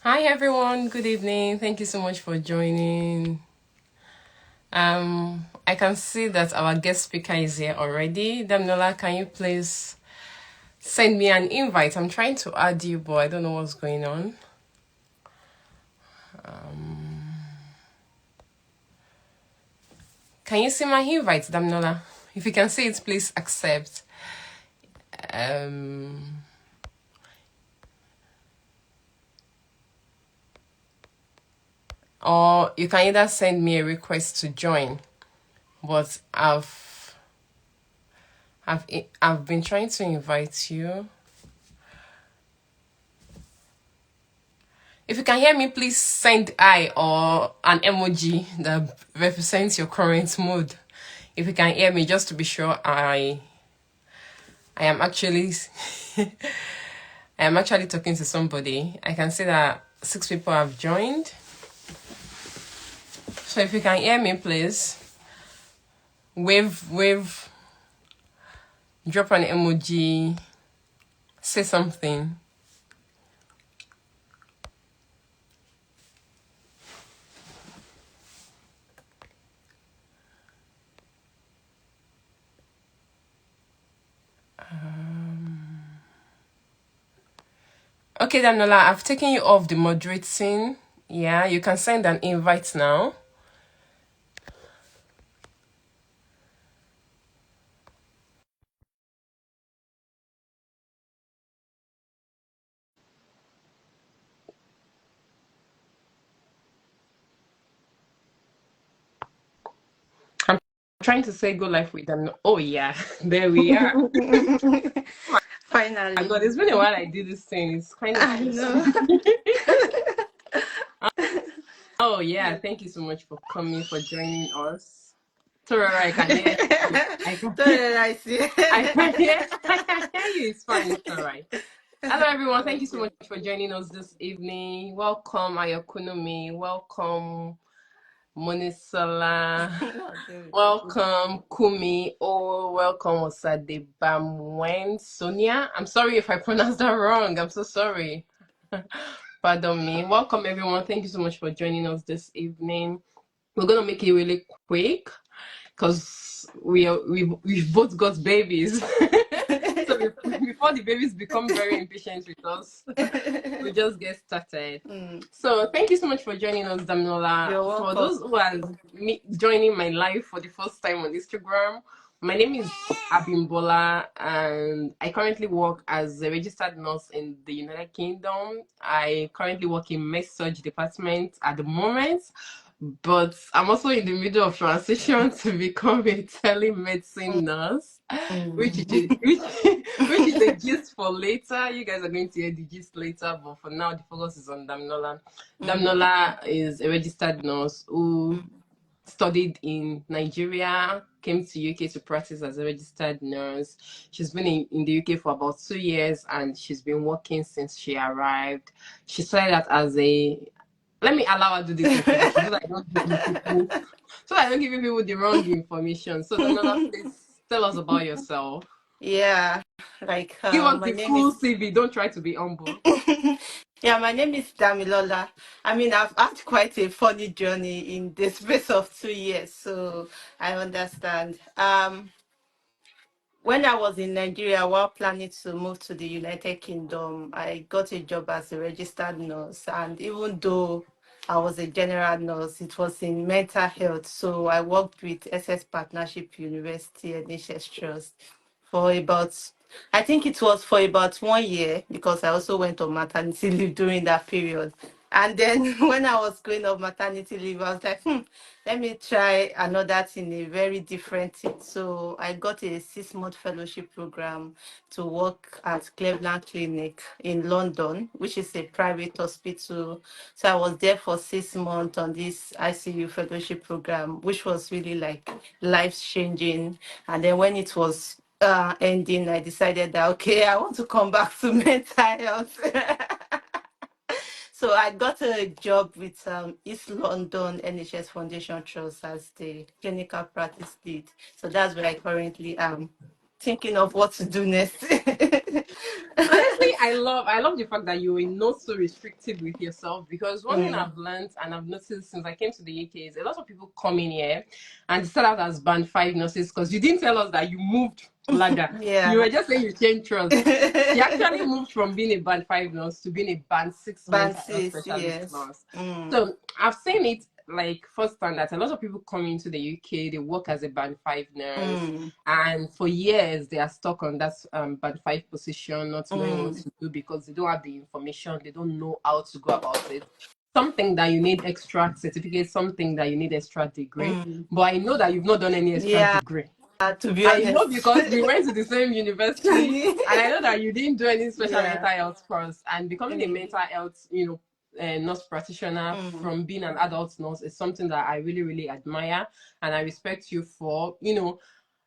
Hi everyone, good evening. Thank you so much for joining. I can see that our guest speaker is here already. Damilola, can you please send me an invite? I'm trying to add you, but I don't know what's going on. Can you see my invite, Damilola? If you can see it, please accept. Um, or you can either send me a request to join, but I've been trying to invite you. If you can hear me, please send I or an emoji that represents your current mood. If you can hear me, just to be sure, I am actually I am actually talking to somebody. I can see that 6 people have joined. So if you can hear me, please wave, drop an emoji, say something. Okay, Danola, I've taken you off the moderate scene. Yeah, you can send an invite now. I'm trying to say go live with them. Oh yeah, there we are. Finally. My God, it's been a while I did this thing. It's kind of I know. Oh yeah, thank you so much for coming, for joining us. Torara, I can hear you. I can I see. I can hear you. It's fine, it's all right. Hello everyone, thank you so Okay. much for joining us this evening. Welcome Ayokunomi, welcome Monisola, welcome Kumi, oh welcome Osadebamwen Sonia. I'm sorry if I pronounced that wrong. I'm so sorry. Pardon me. Welcome everyone. Thank you so much for joining us this evening. We're gonna make it really quick because we've both got babies. So before the babies become very impatient with us, we just get started. So thank you so much for joining us, Damilola. You're For welcome. those who are joining my live for the first time on Instagram, my name is Abimbola, and I currently work as a registered nurse in the United Kingdom. I currently work in med surg department at the moment, but I'm also in the middle of transition to become a telemedicine nurse, which is a gist for later. You guys are going to hear the gist later, but for now, the focus is on Damilola. Damilola is a registered nurse who studied in Nigeria, came to UK to practice as a registered nurse. She's been in the UK for about 2 years and she's been working since she arrived. She started that as a let me allow her to do this introduction so that I don't give you people the wrong information. So Danola, please tell us about yourself. Yeah, like Give us my the name is full CV. Don't try to be humble. yeah, my name is Damilola. I mean, I've had quite a funny journey in the space of 2 years, so I understand. When I was in Nigeria while planning to move to the United Kingdom, I got a job as a registered nurse. And even though I was a general nurse, it was in mental health. So I worked with SS Partnership University NHS Trust for about, I think it was for about 1 year because I also went on maternity leave during that period. And then when I was going on maternity leave, I was like, let me try another thing, a very different thing. So I got a 6-month fellowship program to work at Cleveland Clinic in London, which is a private hospital. So I was there for 6 months on this ICU fellowship program, which was really like life changing. And then when it was ending, I decided that, okay, I want to come back to mental health. So I got a job with East London NHS Foundation Trust as the clinical practice lead. So that's where I currently am. thinking of what to do next. Honestly, I love the fact that you're not so restrictive with yourself, because one thing Mm, I've learned and I've noticed since I came to the UK is a lot of people come in here and they start out as band five nurses because you didn't tell us that you moved ladder. You yeah. were just saying you changed trust. She actually moved from being a band five nurse to being a band six mental health Bansis, specialist yes. nurse. Mm, So I've seen it like firsthand that a lot of people come into the UK, they work as a band five nurse, mm, and for years they are stuck on that band five position, not knowing what mm, to do because they don't have the information, they don't know how to go about it. Something that you need extra certificate, something that you need extra degree. mm. But I know that you've not done any extra Yeah, degree. to be I know honest. because we went to the same university, and I know that you didn't do any special Yeah. mental health course. And becoming a Mm, mental health, nurse practitioner mm, from being an adult nurse is something that I really, really admire, and I respect you for.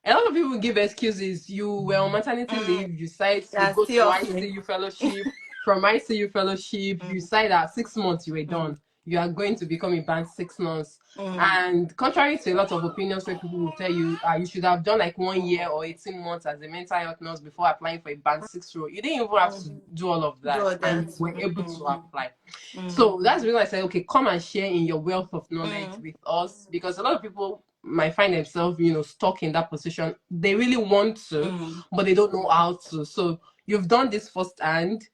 A lot of people give excuses. You were on maternity mm. leave, you decide to Yeah, go still to hustling. ICU fellowship. From ICU fellowship, you Mm, decide that 6 months you were mm, done. You are going to become a band six nurse. mm, And contrary to a lot of opinions where people will tell you you should have done like 1 year or 18 months as a mental health nurse before applying for a band six role, you didn't even have to mm. do all of Do that all and you that. were able to Mm, apply. mm, So that's the reason I said, okay, come and share in your wealth of knowledge mm, with us, because a lot of people might find themselves, stuck in that position. They really want to, mm. but they don't know how to. So you've done this firsthand.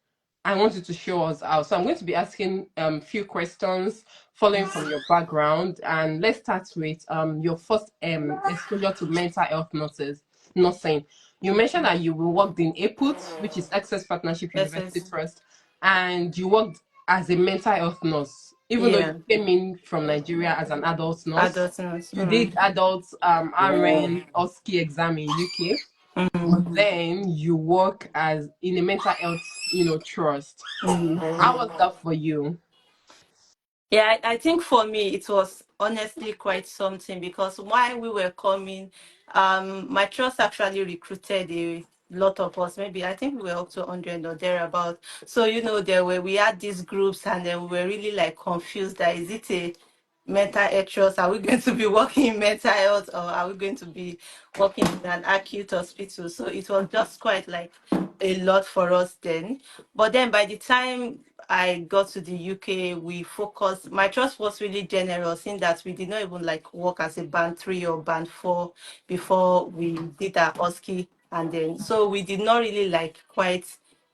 I want you to show us out. So I'm going to be asking few questions following from your background, and let's start with your first exposure to mental health nurses nursing. You mentioned that you worked in APUT, which is Access Partnership Yes, University yes. Trust, and you worked as a mental health nurse. Even though you Yeah. came in from Nigeria as an adult nurse, Adult nurse. you did Mm, adult RN or ski exam in UK, but mm, then you work as in a mental health, trust. How mm. was that for you? Yeah, I think for me it was honestly quite something because while we were coming, my trust actually recruited a lot of us. Maybe I think we were up to 100 or thereabout. So we had these groups, and then we were really like confused that is it a mental health trust? Are we going to be working in mental health, or are we going to be working in an acute hospital? So it was just quite like a lot for us then. But then by the time I got to the UK, we focused. My trust was really generous in that we did not even like work as a band three or band four before we did our OSCE, and then so we did not really like quite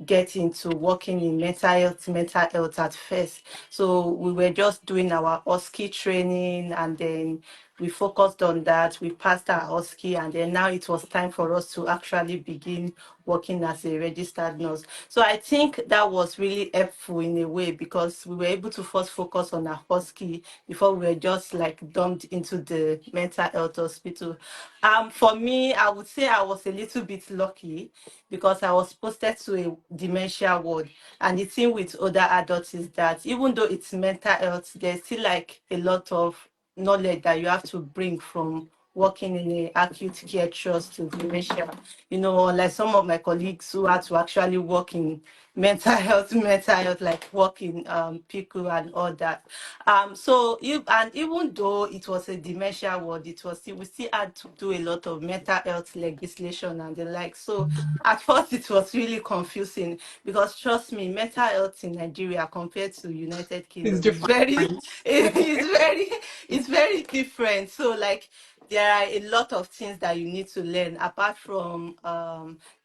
get into working in mental health at first. So we were just doing our OSCE training, and then we focused on that. We passed our OSCE, and then now it was time for us to actually begin working as a registered nurse. So I think that was really helpful in a way because we were able to first focus on our OSCE before we were just like dumped into the mental health hospital. For me, I would say I was a little bit lucky because I was posted to a dementia ward. And the thing with other adults is that even though it's mental health, there's still like a lot of knowledge that you have to bring from working in a acute care trust to dementia. Like some of my colleagues who had to actually work in mental health, like working PICU and all that. Even though it was a dementia ward, we still had to do a lot of mental health legislation and the like. So at first it was really confusing because trust me, mental health in Nigeria compared to United It's Kingdom is different. very it's very different. So like there are a lot of things that you need to learn apart from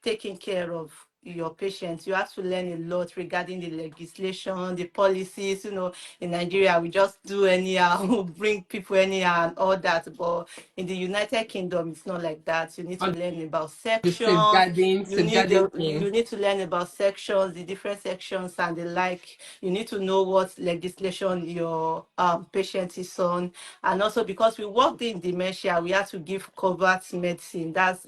taking care of your patients. You have to learn a lot regarding the legislation, the policies. In Nigeria, we just do anyhow, bring people anyhow, and all that. But in the United Kingdom, it's not like that. You need to All learn about the sections. safeguarding, You need safeguarding the, thing. you need to learn about sections, the different sections and the like. You need to know what legislation your patient is on, and also because we worked in dementia, we had to give covert medicine. That's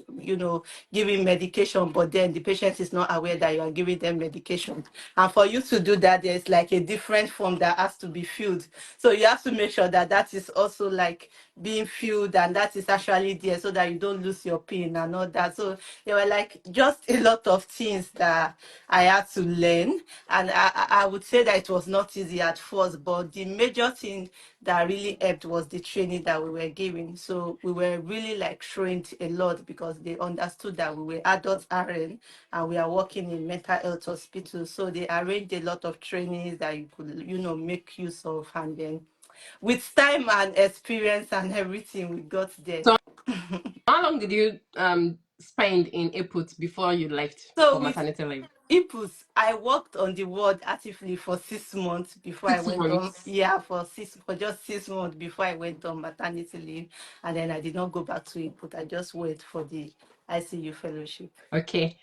giving medication, but then the patient is not aware that you are giving them medication. And for you to do that, there's like a different form that has to be filled. So you have to make sure that that is also like being filled, and that is actually there so that you don't lose your pin and all that. So there were like just a lot of things that I had to learn, and I would say that it was not easy at first, but the major thing that really helped was the training that we were given. So we were really like trained a lot because they understood that we were adults RN and we are working in mental health hospitals. So they arranged a lot of trainings that you could, make use of, and then with time and experience and everything, we got there. So how long did you spend in Iput before you left So for with maternity leave? IPUS, I worked on the ward actively for 6 months before I Six went on. months. Yeah, for just 6 months before I went on maternity leave, and then I did not go back to IPUT. I just wait for the ICU fellowship. Okay.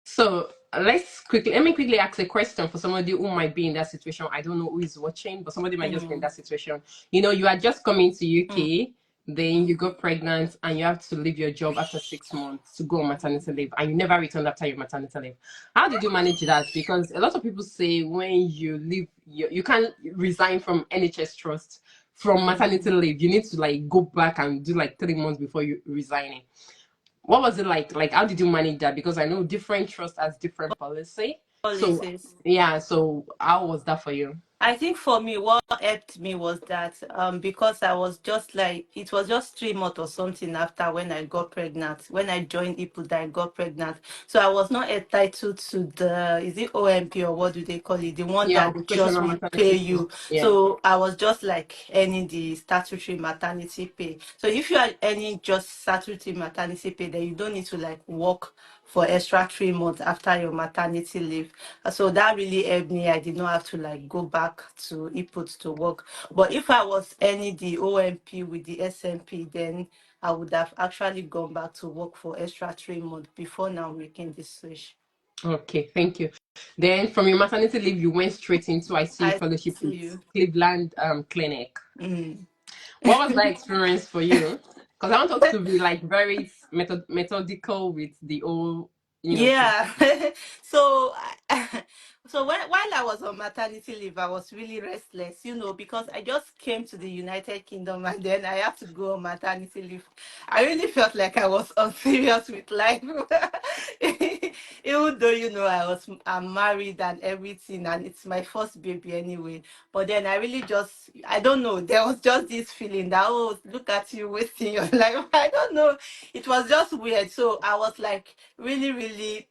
So let me quickly ask a question for somebody who might be in that situation. I don't know who is watching, but somebody might just be in Mm, that situation. You know, you are just coming to mm. UK, then you got pregnant, and you have to leave your job after 6 months to go on maternity leave, and you never returned after your maternity leave. How did you manage that? Because a lot of people say when you leave, you can't resign from NHS trust from maternity Mm. leave. You need to like go back and do like 3 months before you resigning. What was it like? Like, how did you manage that? Because I know different trust has different policy. So, Policies. yeah. So, how was that for you? I think for me, what helped me was that because I was just like, it was just 3 months or something after when I got pregnant. When I joined IPU, that I got pregnant. So I was not entitled to the, is it OMP or what do they call it? The one Yeah, that the would question just on pay maternity leave. you. Yeah. So I was just like earning the statutory maternity pay. So if you are earning just statutory maternity pay, then you don't need to like work for extra 3 months after your maternity leave. So that really helped me. I did not have to like go back to input to work. But if I was any the OMP with the SMP, then I would have actually gone back to work for extra 3 months before now making this switch. Okay, thank you. Then from your maternity leave, you went straight into ICU I fellowship see with you. Cleveland Clinic. Mm. What was that experience for you? Because I want us to be like very methodical with the whole, Yeah. process. so so while I was on maternity leave, I was really restless, because I just came to the United Kingdom and then I had to go on maternity leave. I really felt like I was unserious with life. Even though, I'm married and everything, and it's my first baby anyway. But then I really just, I don't know, there was just this feeling that, oh, look at you wasting your life. I don't know. It was just weird. So I was like really, really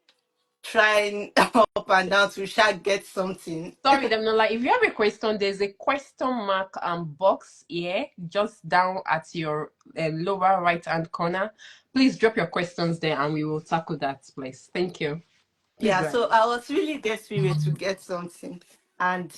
trying up and down to shall get something. Sorry, Damilola, if you have a question, there's a question mark box here, just down at your lower right hand corner. Please drop your questions there and we will tackle that, please. Thank you. Please Yeah, go ahead. so I was really desperate to get something. And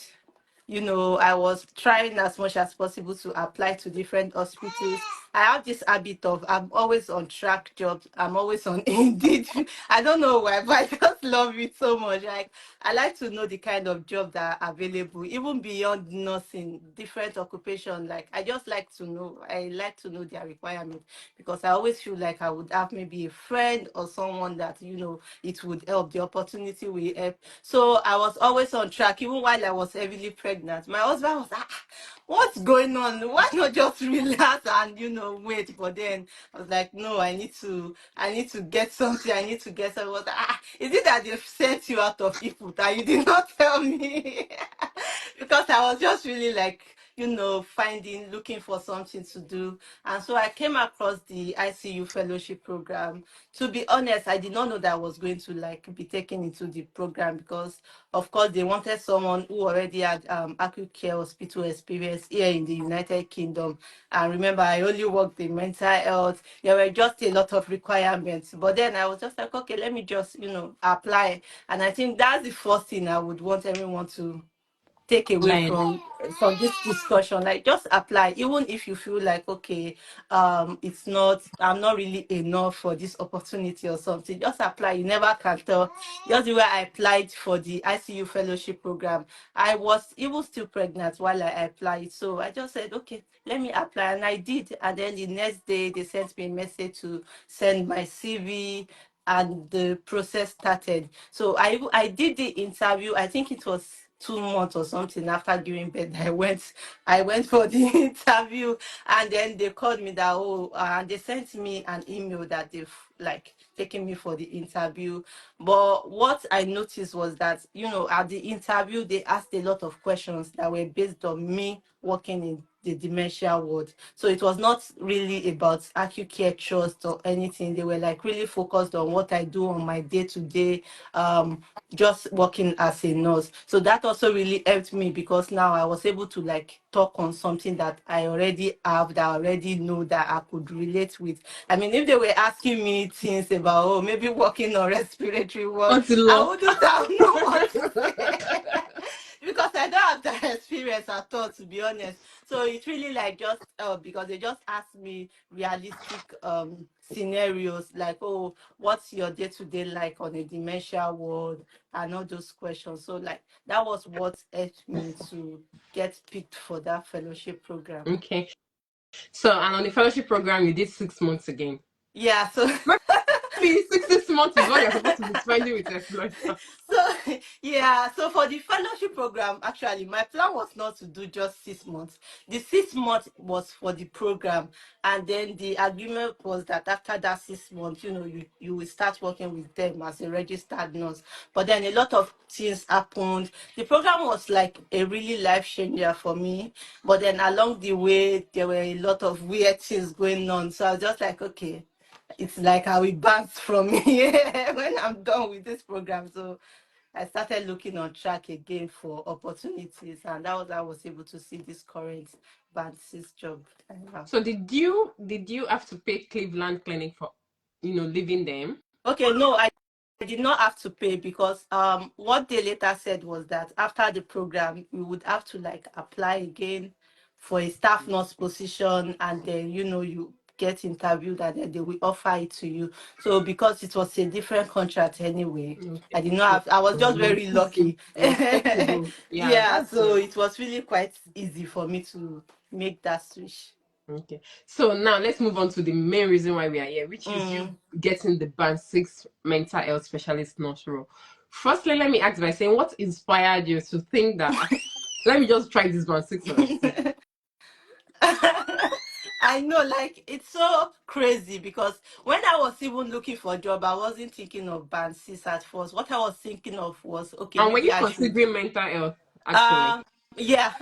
I was trying as much as possible to apply to different hospitals. I have this habit of I'm always on track jobs. I'm always on Indeed. I don't know why, but I just love it so much. Like I like to know the kind of job that are available, even beyond nursing, different occupation. Like I just like to know. I like to know their requirements because I always feel like I would have maybe a friend or someone that it would help. The opportunity will help. So I was always on track, even while I was heavily pregnant. My husband was like, what's going on? Why not just relax and wait? But then I was like, no, I need to get something. I need to get something. I was like, is it that they've sent you out of Ifut and you did not tell me? Because I was just really like, looking for something to do. And so I came across the ICU fellowship program. To be honest, I did not know that I was going to like be taken into the program because of course they wanted someone who already had acute care hospital experience here in the United Kingdom. And remember, I only worked in mental health. There were just a lot of requirements. But then I was just like, okay, let me just, apply. And I think that's the first thing I would want everyone to take away Learn. from this discussion. Like just apply, even if you feel like, okay, I'm not really enough for this opportunity or something. Just apply. You never can tell. Just the way I applied for the ICU fellowship program, I was even still pregnant while I applied. So I just said, okay, let me apply, and I did. And then the next day they sent me a message to send my CV, and the process started. So I did the interview. I think it was 2 months or something after giving birth, I went for the interview, and then they called me that, oh, and they sent me an email that they've like taken me for the interview. But what I noticed was that, at the interview they asked a lot of questions that were based on me working in the dementia ward. So it was not really about acute care trust or anything. They were like really focused on what I do on my day to day, just working as a nurse. So that also really helped me, because now I was able to like talk on something that I already have, that I already know, that I could relate with. I mean, if they were asking me things about, oh, maybe working on respiratory ward, Until I law. wouldn't have known what to say. Because I don't have that experience at all, to be honest. So it's really like just because they just asked me realistic scenarios, like, oh, what's your day to day like on a dementia ward, and all those questions. So like that was what helped me to get picked for that fellowship program. Okay. So, and on the fellowship program, you did 6 months again. Yeah, so Maybe 6 months is what you're supposed to be spending with your employer. so yeah, so for the fellowship program, actually my plan was not to do just 6 months. The 6 months was for the program, and then the agreement was that after that 6 months, you will start working with them as a registered nurse. But then a lot of things happened. The program was like a really life changer for me, but then along the way there were a lot of weird things going on. So I was just like, okay, it's like I will bounce from here when I'm done with this program. So I started looking on track again for opportunities, and that was how I was able to see this current band six job I have. So did you have to pay Cleveland Clinic for leaving them? Okay, no, I did not have to pay, because what they later said was that after the program we would have to like apply again for a staff nurse position, and then you get interviewed, and then they will offer it to you. So because it was a different contract anyway, I Okay. did not have I was just very lucky. Respectable. Yeah, Yeah, that's so good. it was really quite easy for me to make that switch. Okay. So now let's move on to the main reason why we are here, which is you Mm. getting the band six mental health specialist nurse role. Firstly, let me ask by saying what inspired you to think that let me just try this band six and see. I know, like it's so crazy, because when I was even looking for a job, I wasn't thinking of band six at first. What I was thinking of was, okay, And were maybe you I should. considering mental health actually? Um, yeah,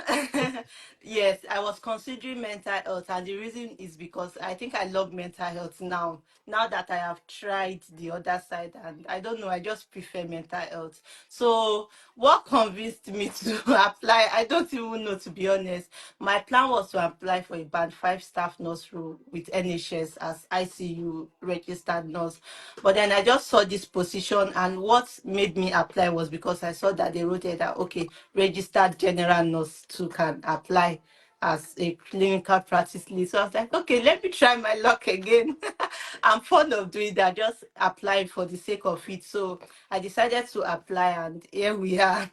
yes, I was considering mental health, and the reason is because I think I love mental health now. Now that I have tried the other side, and I don't know, I just prefer mental health. So, what convinced me to apply? I don't even know, to be honest. My plan was to apply for a band five staff nurse role with NHS as ICU registered nurse. But then I just saw this position, and what made me apply was because I saw that they wrote it that, okay, registered general nurse too can apply as a clinical practice lead. So I was like, okay, let me try my luck again. I'm fond of doing that, just applying for the sake of it. So I decided to apply, and here we are.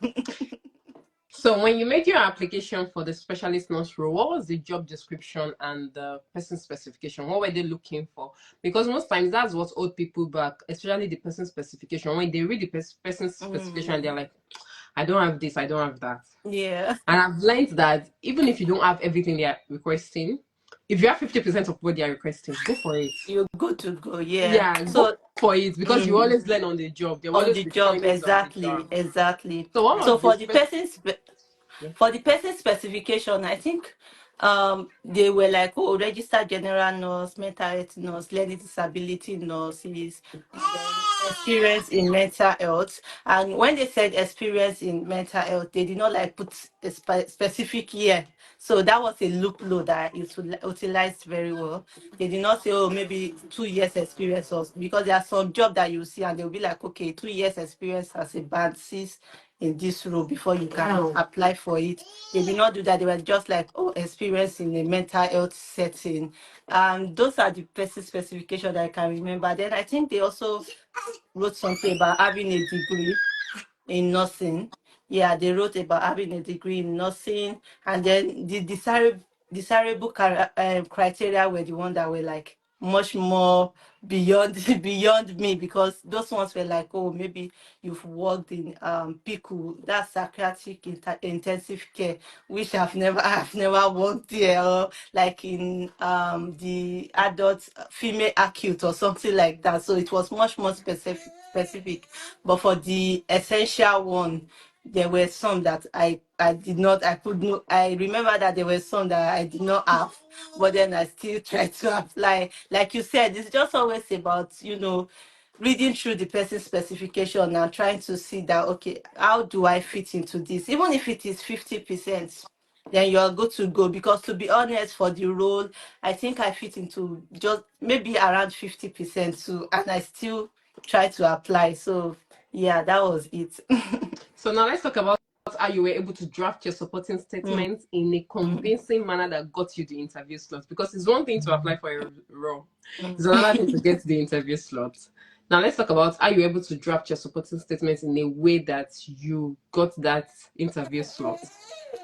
So when you made your application for the specialist nurse role, what was the job description and the person specification? What were they looking for? Because most times that's what old people back, especially the person specification. When they read the person specification, they're Mm, like, I don't have this, I don't have that. yeah, And I've learned that even if you don't have everything they are requesting, if you have 50% of what they are requesting, go for it. you're good to go. Yeah. Yeah, go So for it because you mm, always learn on the job. There will on always the be job, trainings on the job. exactly, exactly. So what So was for this? the person Yeah. for the person specification, I think they were like, oh, registered general nurse, mental health nurse, learning disability nurses, experience in mental health. And when they said experience in mental health, they did not like put a specific year. So that was a loophole that is utilized very well. They did not say, oh, maybe 2 years experience, or because there are some job that you see and they'll be like, okay, 2 years experience as a band cis in this role before you can apply for it. They did not do that. They were just like, oh, experience in a mental health setting. And those are the person specification that I can remember. Then I think they also wrote something about having a degree in nursing. Yeah, they wrote about having a degree in nursing, and then the desirable criteria were the one that were like much more beyond beyond me, because those ones were like, oh, maybe you've worked in PICU, that's psychiatric intensive care, which I've never worked there, or like in the adult female acute or something like that. So it was much more specific. But for the essential one, there were some that I did not, I could not, I remember that there were some that I did not have, but then I still tried to apply. Like you said, it's just always about, reading through the person's specification and trying to see that, okay, how do I fit into this? Even if it is 50%, then you're good to go. Because to be honest, for the role, I think I fit into just maybe around 50% too, and I still try to apply. So yeah, that was it. So now let's talk about how you were able to draft your supporting Mm, statement in a mm, convincing manner that got you the interview slot. Because it's one thing to apply for a role, it's mm. another thing to get the interview slot. Now let's talk about how you were able to draft your supporting statement in a way that you got that interview slot.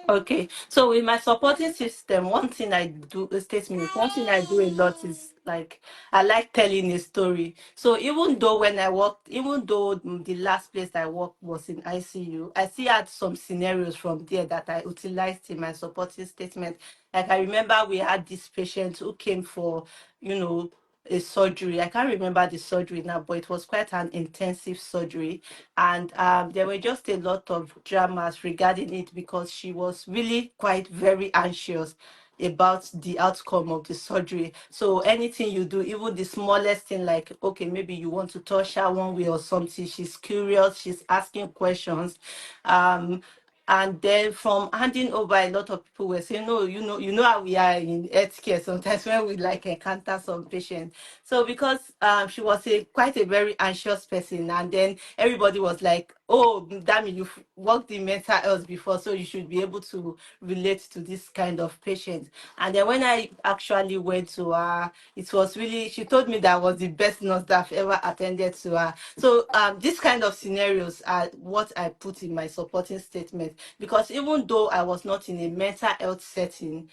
Okay, so with my supporting system, one thing I do, statement, one thing I do a lot is like, I like telling a story. So even though when I worked, even though the last place I worked was in ICU, I still had some scenarios from there that I utilized in my supporting statement. Like I remember we had this patient who came for, you know, a surgery. I can't remember the surgery now, but it was quite an intensive surgery, and there were just a lot of dramas regarding it, because she was really quite very anxious about the outcome of the surgery. So anything you do, even the smallest thing, like okay, maybe you want to touch her one way or something, she's curious, she's asking questions. um and then from handing over, a lot of people were saying, no, you know how we are in healthcare sometimes when we like encounter some patient. So because she was a quite a very anxious person, and then everybody was like, oh, Dami, you've worked in mental health before, so you should be able to relate to this kind of patient. And then when I actually went to her, it was really, she told me that was the best nurse that I've ever attended to her. So this kind of scenarios are what I put in my supporting statement, because even though I was not in a mental health setting,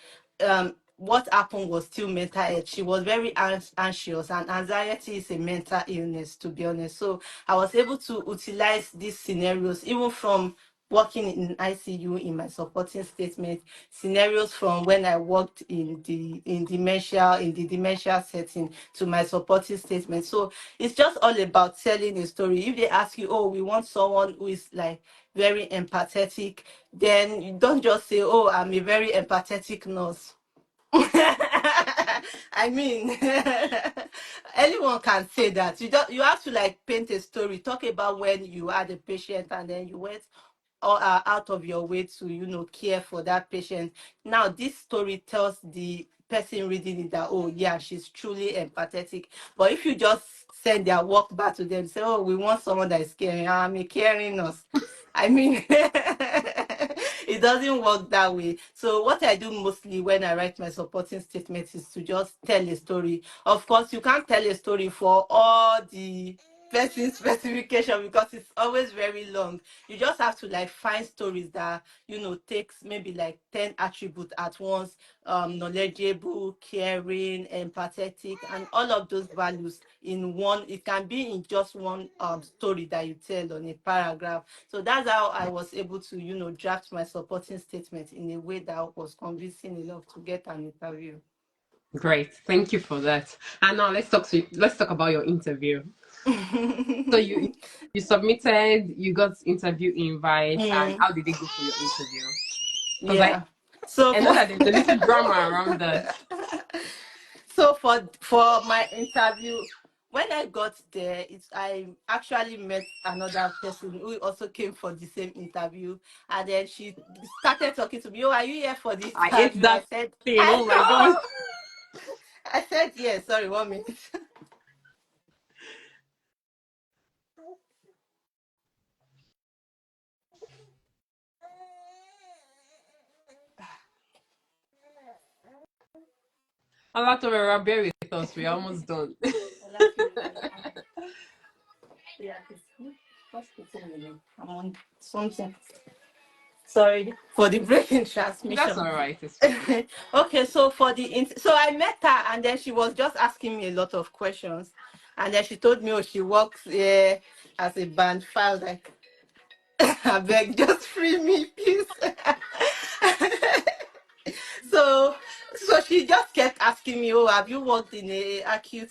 what happened was still mental health. She was very anxious, and anxiety is a mental illness, to be honest. So I was able to utilize these scenarios, even from working in ICU, in my supporting statement, scenarios from when I worked in the dementia setting, to my supporting statement. So it's just all about telling a story. If they ask you, oh, we want someone who is like very empathetic, then you don't just say, oh, I'm a very empathetic nurse. I mean, anyone can say that. You have to like paint a story, talk about when you had a patient and then you went or are out of your way to care for that patient. Now this story tells the person reading it that, oh yeah, she's truly empathetic. But if you just send their work back to them, say, oh, we want someone that is caring, I'm a caring nurse, I mean, it doesn't work that way. So what I do mostly when I write my supporting statement is to just tell a story. Of course, you can't tell a story for all the person specification, because it's always very long. You just have to like find stories that takes maybe like 10 attributes at once: knowledgeable, caring, empathetic, and all of those values in one. It can be in just one story that you tell on a paragraph. So that's how I was able to draft my supporting statement in a way that was convincing enough to get an interview. Great, thank you for that. And now let's talk about your interview. So you submitted, you got interview invites, and Mm, how did they go for your interview? Because yeah. So I know for that there's a little drama around that. so for my interview, when I got there, I actually met another person who also came for the same interview, and then she started talking to me. Oh, are you here for the I ate interview? I that said, thing. I Oh my god. know. I said yes. Sorry, 1 minute. Olatorera, bear with us. We're almost done. Yeah, what's the thing again? I'm on something. Sorry for the break in That's transmission. all right. It's fine. Okay, so for the so I met her and then she was just asking me a lot of questions, and then she told me, oh, she works here as a band file. Like, I beg, just free me, please. so so she just kept asking me, oh, have you worked in a acute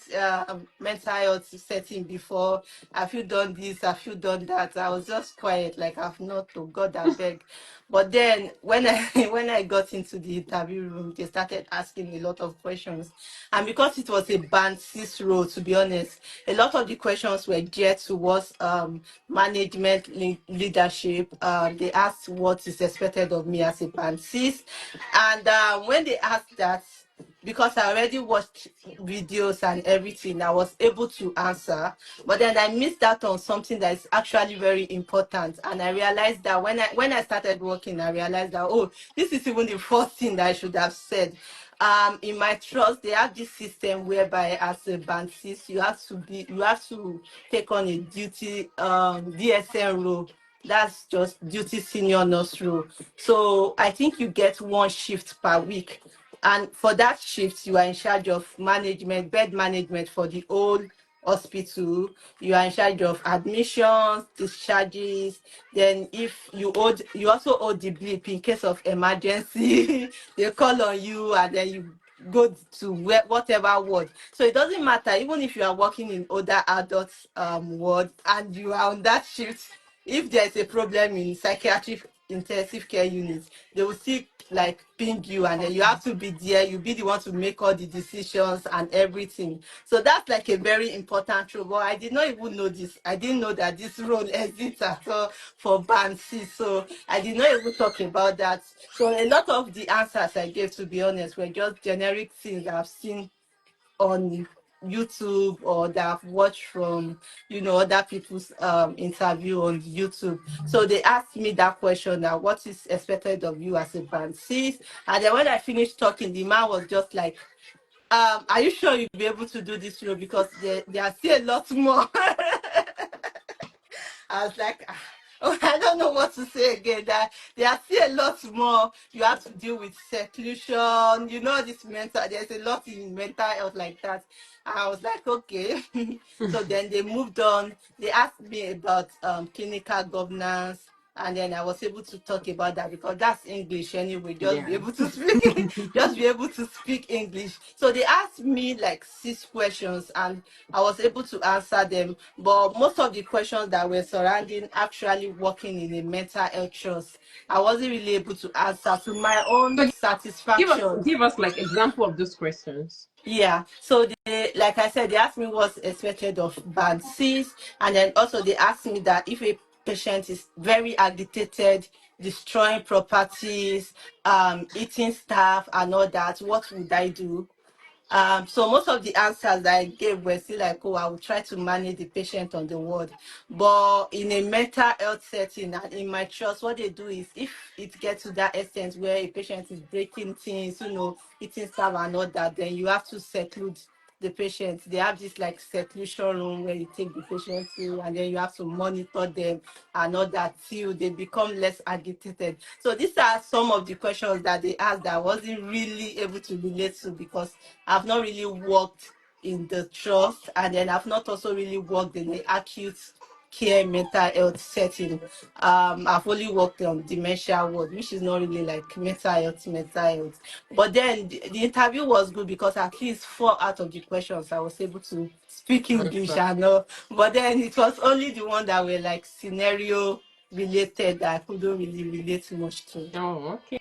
mental health setting before? Have you done this? Have you done that? I was just quiet, like, I've not. To God, I beg. But then when I when I got into the interview room, they started asking me a lot of questions, and because it was a band six role, to be honest, a lot of the questions were geared towards management leadership. They asked what is expected of me as a band six, and when they asked that, because I already watched videos and everything, I was able to answer. But then I missed out on something that is actually very important. And I realized that when I started working, I realized that, oh, this is even the first thing that I should have said. In my trust, they have this system whereby as a band six, you have to take on a duty DSN role. That's just duty senior nurse role. So I think you get one shift per week. And for that shift, you are in charge of management, bed management for the whole hospital. You are in charge of admissions, discharges. Then if you also hold the blip in case of emergency. They call on you and then you go to whatever ward. So it doesn't matter, even if you are working in other adults ward and you are on that shift, if there's a problem in psychiatric intensive care units, they will still like ping you, and then you have to be there. You be the one to make all the decisions and everything. So that's like a very important role. But I did not even know this. I didn't know that this role exists at all for band C. So I did not even talk about that. So a lot of the answers I gave, to be honest, were just generic things I've seen on YouTube or that I've watched from, other people's interview on YouTube. So they asked me that question, that what is expected of you as a band sis? And then when I finished talking, the man was just like, are you sure you'll be able to do this role? Because there are still a lot more. I was like, oh, I don't know what to say again. That there are still a lot more. You have to deal with seclusion, this mental, there's a lot in mental health like that. I was like, okay. So then they moved on. They asked me about clinical governance. And then I was able to talk about that because that's English anyway. Just be Yeah. able to speak, just be able to speak English. So they asked me like 6 questions, and I was able to answer them. But most of the questions that were surrounding actually working in a mental health trust, I wasn't really able to answer to my own So give us satisfaction. give us like example of those questions. Yeah, so like I said, they asked me what's expected of band Cs, and then also they asked me that if a patient is very agitated, destroying properties, eating stuff, and all that, what would I do? So most of the answers that I gave were still like, oh, I will try to manage the patient on the ward. But in a mental health setting and in my trust, what they do is if it gets to that extent where a patient is breaking things, eating stuff and all that, then you have to seclude the patient. They have this like seclusion room where you take the patient to, and then you have to monitor them and all that till they become less agitated. So these are some of the questions that they asked that I wasn't really able to relate to because I've not really worked in the trust, and then I've not also really worked in the acute care mental health setting. I've only worked on dementia ward, which is not really like mental health. But then the interview was good because at least 4 out of the questions I was able to speak English Answer. and know. But then it was only the one that were like scenario related that I couldn't really relate much to. Oh, okay.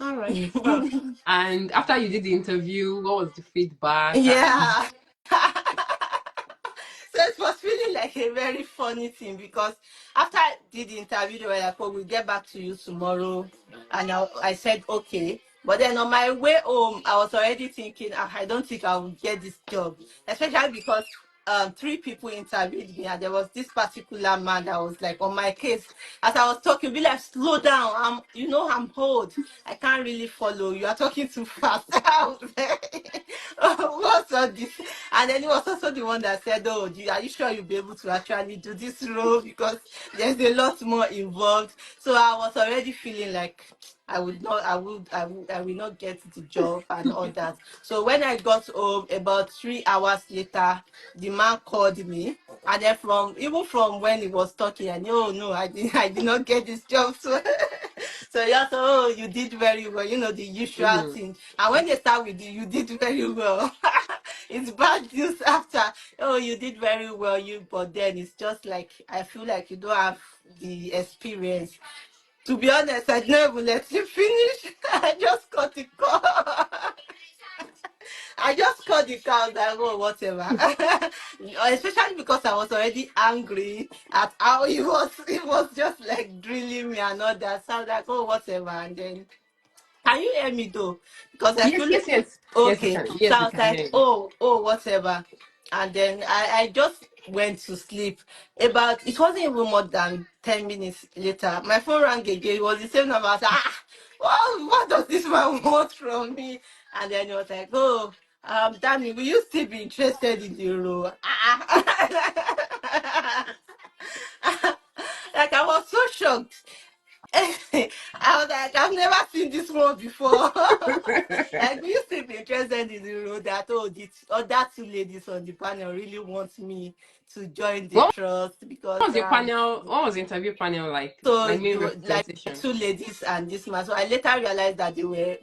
All right. So, and after you did the interview, what was the feedback? And Yeah. So it was really like a very funny thing because after I did the interview, they were like, oh, we'll get back to you tomorrow. And I said, okay. But then on my way home, I was already thinking, I don't think I will get this job, especially because 3 people interviewed me, and there was this particular man that was like on my case. As I was talking, be like, slow down. I'm old. I can't really follow. You are talking too fast. I was like, what's all this? And then he was also the one that said, oh, are you sure you'll be able to actually do this role? Because there's a lot more involved. So I was already feeling like I would not, I will not get the job and all that. So when I got home, about 3 hours later, the man called me. And then even from when he was talking, I knew, oh no, I did not get this job. So, so he also, oh, you did very well, the usual Mm. thing. And when they start with you did very well. It's bad news after, oh, you did very well, but then it's just like, I feel like you don't have the experience. To be honest, I didn't even let you finish. I just cut the call. I just called the cow that oh whatever. Especially because I was already angry at how he was just like drilling me and all that. So I was like, oh whatever. And then can you hear me though? Because I Yes, feel yes, like yes. Yes, we okay. can. So Yes, I we was can like, hear you. oh, whatever. And then I just went to sleep. About it wasn't even more than 10 minutes later. My phone rang again. It was the same number. I was like, what does this man want from me? And then he was like, oh, Danny, will you still be interested in the role? Like I was so shocked. I was like, I've never seen this one before. Like, we used to be interested in the role that, oh, the other two ladies on the panel really want me to join the What trust because was your panel? What was the interview panel like? so Like main they were like representation. two ladies and this man. So I later realized that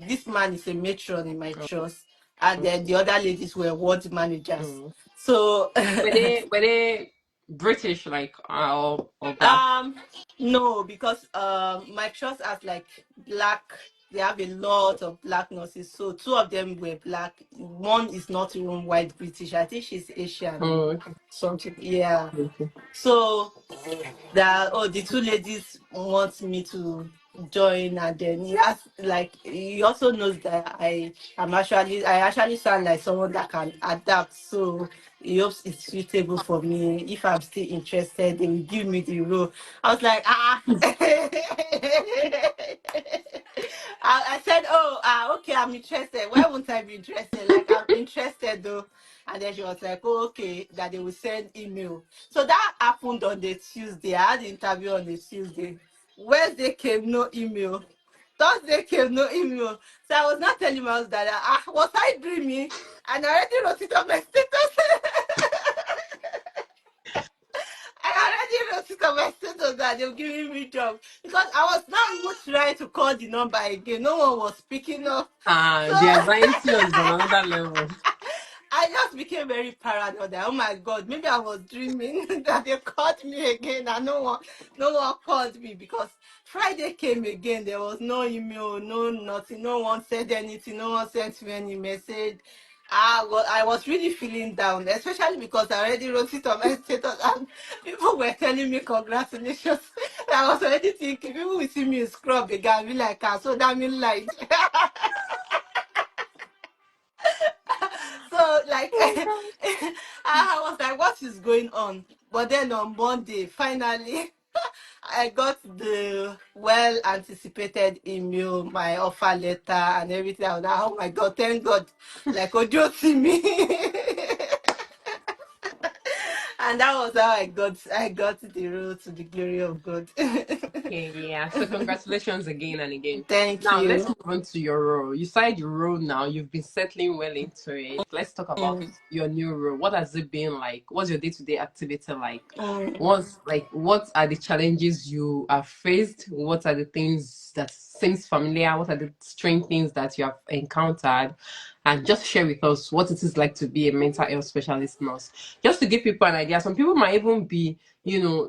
this man is a matron in my Oh, trust, and then okay. the other ladies were ward managers. Oh. So Were they British like or black? Um, no, because my trust has like black. They have a lot of black nurses. So two of them were black. One is not even white British. I think she's Asian or Oh, okay. something. Yeah. Okay. So that the two ladies want me to join, and then he also knows that I actually sound like someone that can adapt, so he hopes it's suitable for me. If I'm still interested, they will give me the role. I was like, I said, oh, okay, I'm interested. Why won't I be interested? Like, I'm interested though. And then she was like, oh, okay, that they will send email. So that happened on the Tuesday. I had the interview on the Tuesday. Wednesday came, no email. Thursday came, no email. So I was not telling my husband that, was I dreaming? And I already wrote it on my status. I already wrote it on my status that they were giving me job. Because I was not even trying to call the number again. No one was picking up. Ah, So the anxiety was on another level. I just became very paranoid that, oh my god, maybe I was dreaming that they called me again and no one called me because Friday came again. There was no email, no nothing, no one said anything, no one sent me any message. I was really feeling down, especially because I already wrote it on my status and people were telling me congratulations. I was already thinking people will see me scrub again and be like, so that means like so like Oh God. I was like, what is going on? But then on Monday, finally, I got the well anticipated email, my offer letter and everything. I was like, oh my god, thank God. Like Ojo see me. And that was how I got the road to the glory of God. Okay, yeah. So congratulations again and again. Thank Now let's you. move on to your role. You started your role now. You've been settling well into it. Let's talk about Mm, your new role. What has it been like? What's your day-to-day activity like? mm. What are the challenges you have faced? What are the things that seems familiar? What are the strange things that you have encountered? And just share with us what it is like to be a mental health specialist nurse. Just to give people an idea. Some people might even be,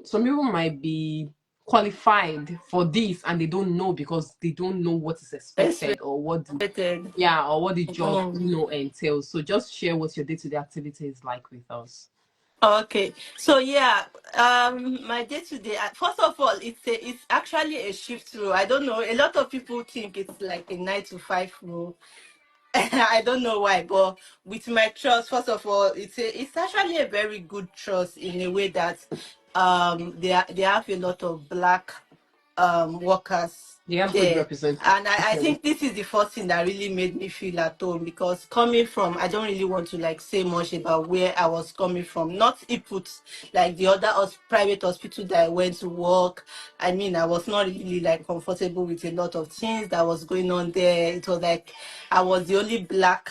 some people might be qualified for this and they don't know because they don't know what is expected or what the Expected. yeah or what the job Mm. entails. So just share what your day-to-day activity is like with us. Okay, so yeah, my day to day. First of all, it's actually a shift role. I don't know. A lot of people think it's like a 9 to 5 role. I don't know why, but with my trust, first of all, it's actually a very good trust in a way that they have a lot of black workers. They have good there. And I representation. think this is the first thing that really made me feel at home, because coming from, I don't really want to like say much about where I was coming from. Not Iput, like the other private hospital that I went to work. I mean, I was not really like comfortable with a lot of things that was going on there. It was like I was the only black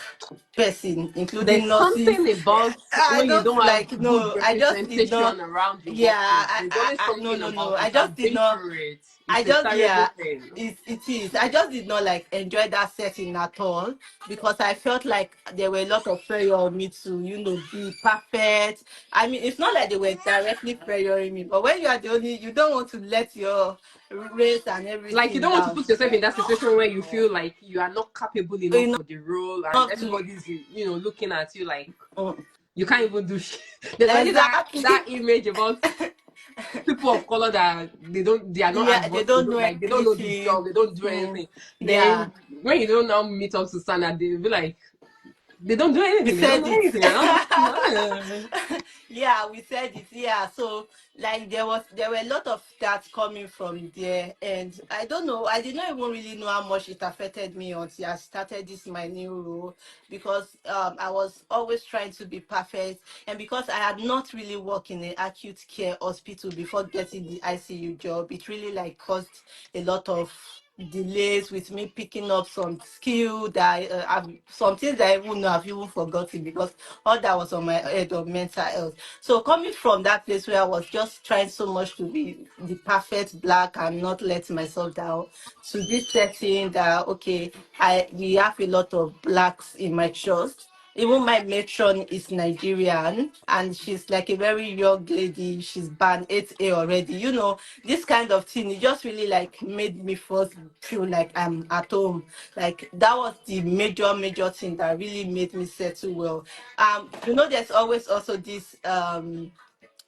person, including There's nurses. something about I when you don't don't have like, good no, I just did not. representation around your Yeah, workplace. There's always no, something no, no. about I it. just I've did been not. through it. I It's a just, terrible yeah, thing. it is. I just did not like enjoy that setting at all, because I felt like there were a lot of pressure on me to, be perfect. I mean, it's not like they were directly pressuring me, but when you are the only, you don't want to let your race and Like you everything don't want to down. put yourself in that situation where you feel like you are not capable enough You know, for the role, and not to, everybody's looking at you like mm, you can't even do shit. There's already that exactly. image about people of color that they are not Yeah, they advanced, don't know they don't know the anything. job, they don't do Mm, anything. yeah, Then when you don't now meet up to standard, they be like they don't do we anything, they don't said know it. anything. I don't. Yeah, we said it. Yeah, so like there were a lot of that coming from there, and I don't know. I did not even really know how much it affected me until I started this my new role, because I was always trying to be perfect, and because I had not really worked in an acute care hospital before getting the ICU job, it really like caused a lot of delays with me picking up some skill that some things that I even know I've even forgotten, because all that was on my head of mental health. So coming from that place where I was just trying so much to be the perfect black and not let myself down, to this setting that okay, we have a lot of blacks in my trust. Even my matron is Nigerian, and she's like a very young lady. She's band 8A already. This kind of thing, it just really like made me first feel like I'm at home. Like that was the major thing that really made me settle well. There's always also this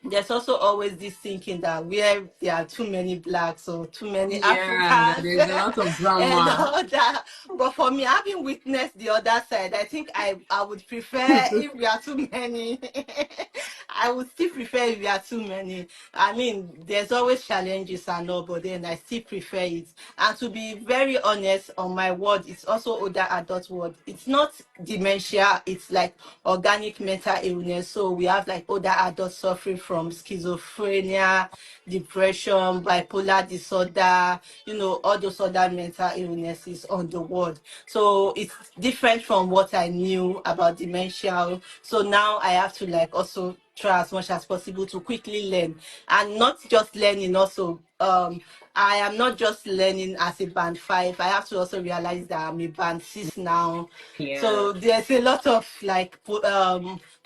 there's also always this thinking that where there are too many blacks or too many Yeah, Africans there's a lot of and drama. all that. But for me, having witnessed the other side, I think I would prefer if we are too many. I would still prefer if we are too many. I mean, there's always challenges and all, but then I still prefer it. And to be very honest, on my ward, it's also older adult ward. It's not dementia, it's like organic mental illness. So we have like older adults suffering from schizophrenia, depression, bipolar disorder, all those other mental illnesses on the ward. So it's different from what I knew about dementia. So now I have to like also try as much as possible to quickly learn, and not just learning also. I am not just learning as a band 5. I have to also realize that I'm a band 6 now. Yeah. So there's a lot of like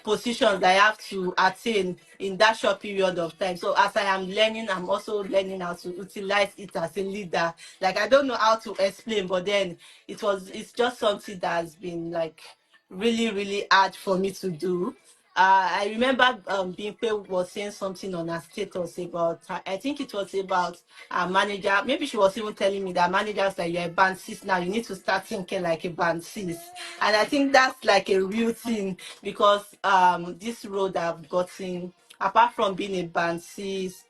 positions I have to attain in that short period of time. So as I am learning, I'm also learning how to utilize it as a leader. Like I don't know how to explain, but then it's just something that has been like really, really hard for me to do. I remember Bimpe was saying something on her status about, I think it was about a manager. Maybe she was even telling me that managers like you're a band 6 now, you need to start thinking like a band 6. And I think that's like a real thing, because this road I've gotten, apart from being a band 6,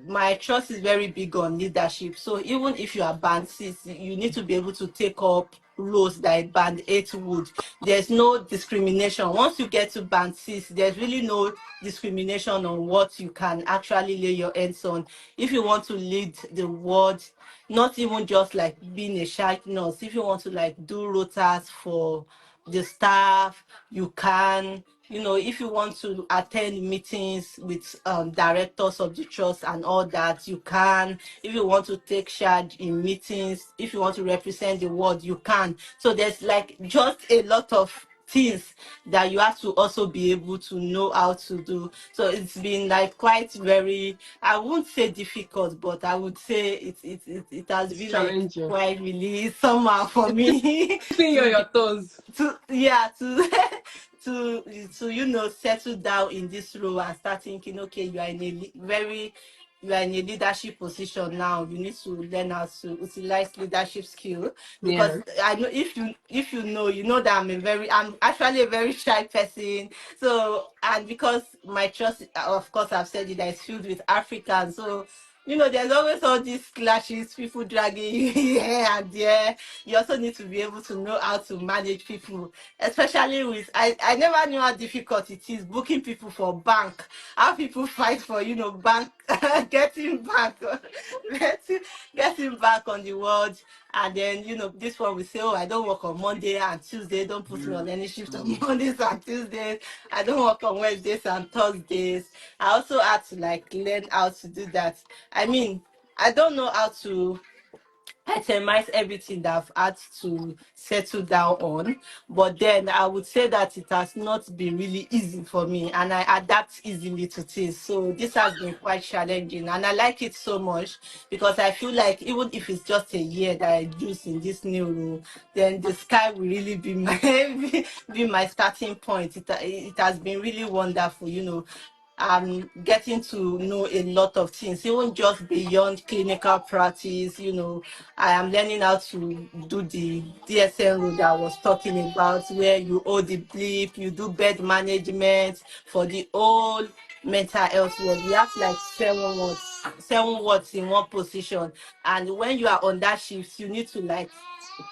my trust is very big on leadership. So even if you are band 6, you need to be able to take up roles that band 8 would. There's no discrimination. Once you get to band 6, there's really no discrimination on what you can actually lay your hands on. If you want to lead the world, not even just like being a shy nurse, if you want to like do rotas for the staff, you can. If you want to attend meetings with directors of the trust and all that, you can. If you want to take charge in meetings, if you want to represent the ward, you can. So there's like just a lot of things that you have to also be able to know how to do. So it's been like quite very, I won't say difficult, but I would say it has It's been like challenging. quite really somehow for me Keeping you on to your toes. yeah, to to settle down in this role and start thinking, okay, you are in a leadership position now. You need to learn how to utilize leadership skill, because Yeah. I know, if you know that I'm actually a very shy person. So, and because my trust, of course I've said it, that is filled with Africans. So there's always all these clashes, people dragging you here and there. You also need to be able to know how to manage people, especially with, I never knew how difficult it is booking people for bank. How people fight for, bank, getting back, getting, getting back on the world. And then, this one will say, oh, I don't work on Monday and Tuesday. Don't put me on any shift on Mondays and Tuesdays. I don't work on Wednesdays and Thursdays. I also had to like learn how to do that. I mean, I don't know how to itemize everything that I've had to settle down on. But then I would say that it has not been really easy for me, and I adapt easily to things. So this has been quite challenging, and I like it so much because I feel like even if it's just a year that I use in this new role, then the sky will really be my be my starting point. It has been really wonderful, I'm getting to know a lot of things, even just beyond clinical practice. I am learning how to do the DSM role that I was talking about, where you hold the blip, you do bed management for the whole mental health ward. We have like 7 wards in one position. And when you are on that shift, you need to like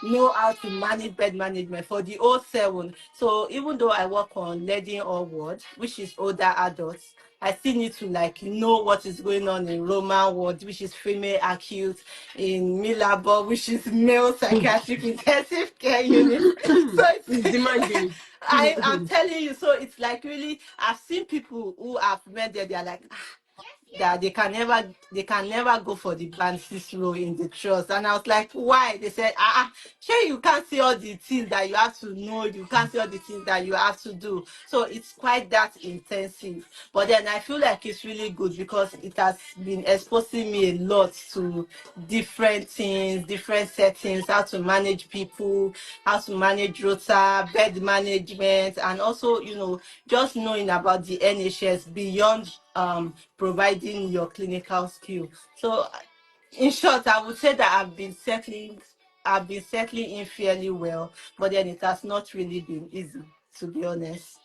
know how to manage bed management for the whole 7. So even though I work on leading all ward, which is older adults, I still need to like know what is going on in Roman ward, which is female acute, in Milabor, which is male psychiatric intensive care unit. So It's it's demanding. I'm telling you, so it's like really, I've seen people who have met there, they're like, that they can never go for the band 6 role in the trust. And I was like, why? They said, sure, you can't see all the things that you have to know, you can't see all the things that you have to do. So it's quite that intensive. But then I feel like it's really good because it has been exposing me a lot to different things, different settings, how to manage people, how to manage rota, bed management, and also, just knowing about the NHS beyond providing your clinical skill. So in short, I would say that I've been settling in fairly well, but then it has not really been easy, to be honest.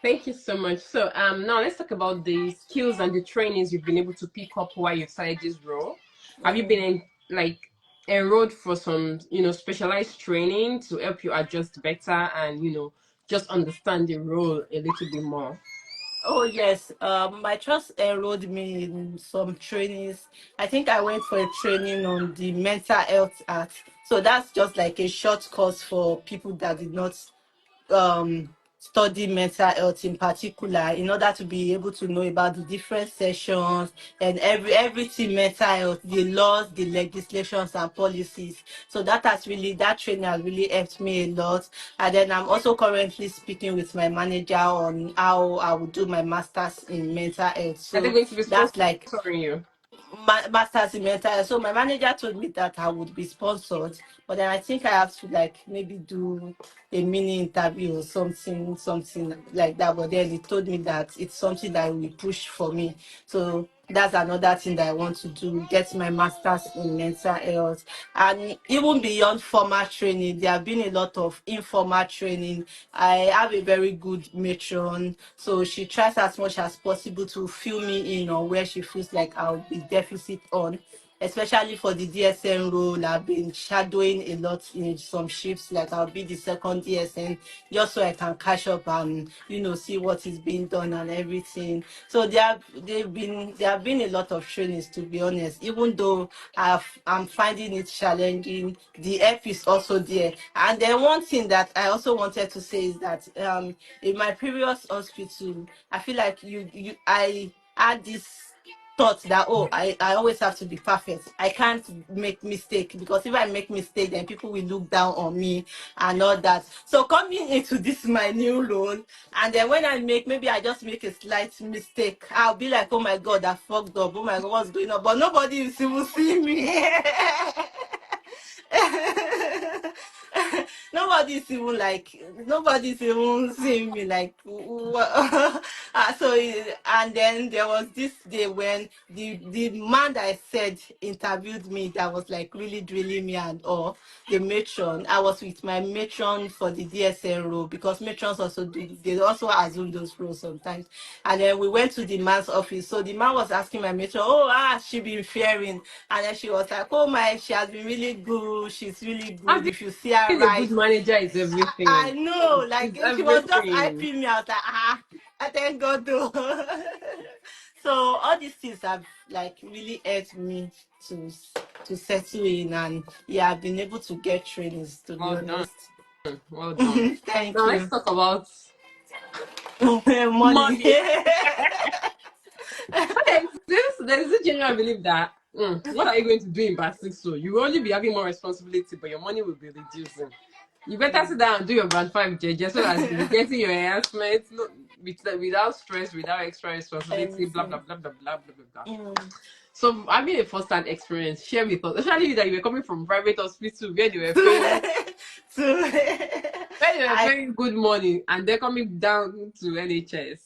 Thank you so much. So now let's talk about the skills and the trainings you've been able to pick up while you've started this role. Have you been Mm. like enrolled for some, specialized training to help you adjust better and, just understand the role a little bit more? Oh yes, my trust enrolled me in some trainings. I think I went for a training on the Mental Health Act. So that's just like a short course for people that did not study mental health in particular, in order to be able to know about the different sessions and everything mental health, the laws, the legislations and policies. So that training has really helped me a lot. And then I'm also currently speaking with my manager on how I will do my master's in mental health. Are they So going to be that's like sponsoring you? master's in mental health. So my manager told me that I would be sponsored, but then I think I have to like maybe do a mini interview or something like that. But then he told me that it's something that will push for me. So that's another thing that I want to do, get my master's in mental health. And even beyond formal training, there have been a lot of informal training. I have a very good matron, so she tries as much as possible to fill me in on where she feels like I'll be deficit on. Especially for the DSM role, I've been shadowing a lot in some shifts. Like I'll be the second DSM just so I can catch up and see what is being done and everything. So there have been a lot of trainings, to be honest. Even though I'm finding it challenging, the help is also there. And then one thing that I also wanted to say is that in my previous hospital, I feel like I had this thought that, oh, I always have to be perfect. I can't make mistake, because if I make mistake, then people will look down on me and all that. So coming into this my new role, and then when maybe I just make a slight mistake, I'll be like, oh my god, I fucked up. Oh my god, what's going on? But nobody will see me. Nobody's even like, nobody's even seeing me like and then there was this day when the man that I said interviewed me, that was like really drilling me and all, the matron. I was with my matron for the DSL role, because matrons also do, they also assume those roles sometimes. And then we went to the man's office. So the man was asking my matron, oh, she been fearing. And then she was like, oh my, she has been really good. She's really good. Having If you see her a good rise. manager is I everything. know, like It's she was just everything. hyping me out, like, I thank God though. So all these things have like really helped me to to settle in, and yeah, I've been able to get trainings, to be Well done. honest. Well done. Thank Now let's you. talk about Money. money. Okay, there's this general belief that what are you going to do in band six? So you will only be having more responsibility, but your money will be reducing. You better sit down and do your band five JJ so that you'll be getting your enhancements without stress, without extra responsibility, blah blah Everything. blah blah blah blah blah blah. Mm. So having a first-hand experience, share with us, especially you that you were coming from private hospital where they were paying So where they were I paying good money and they're coming down to NHS.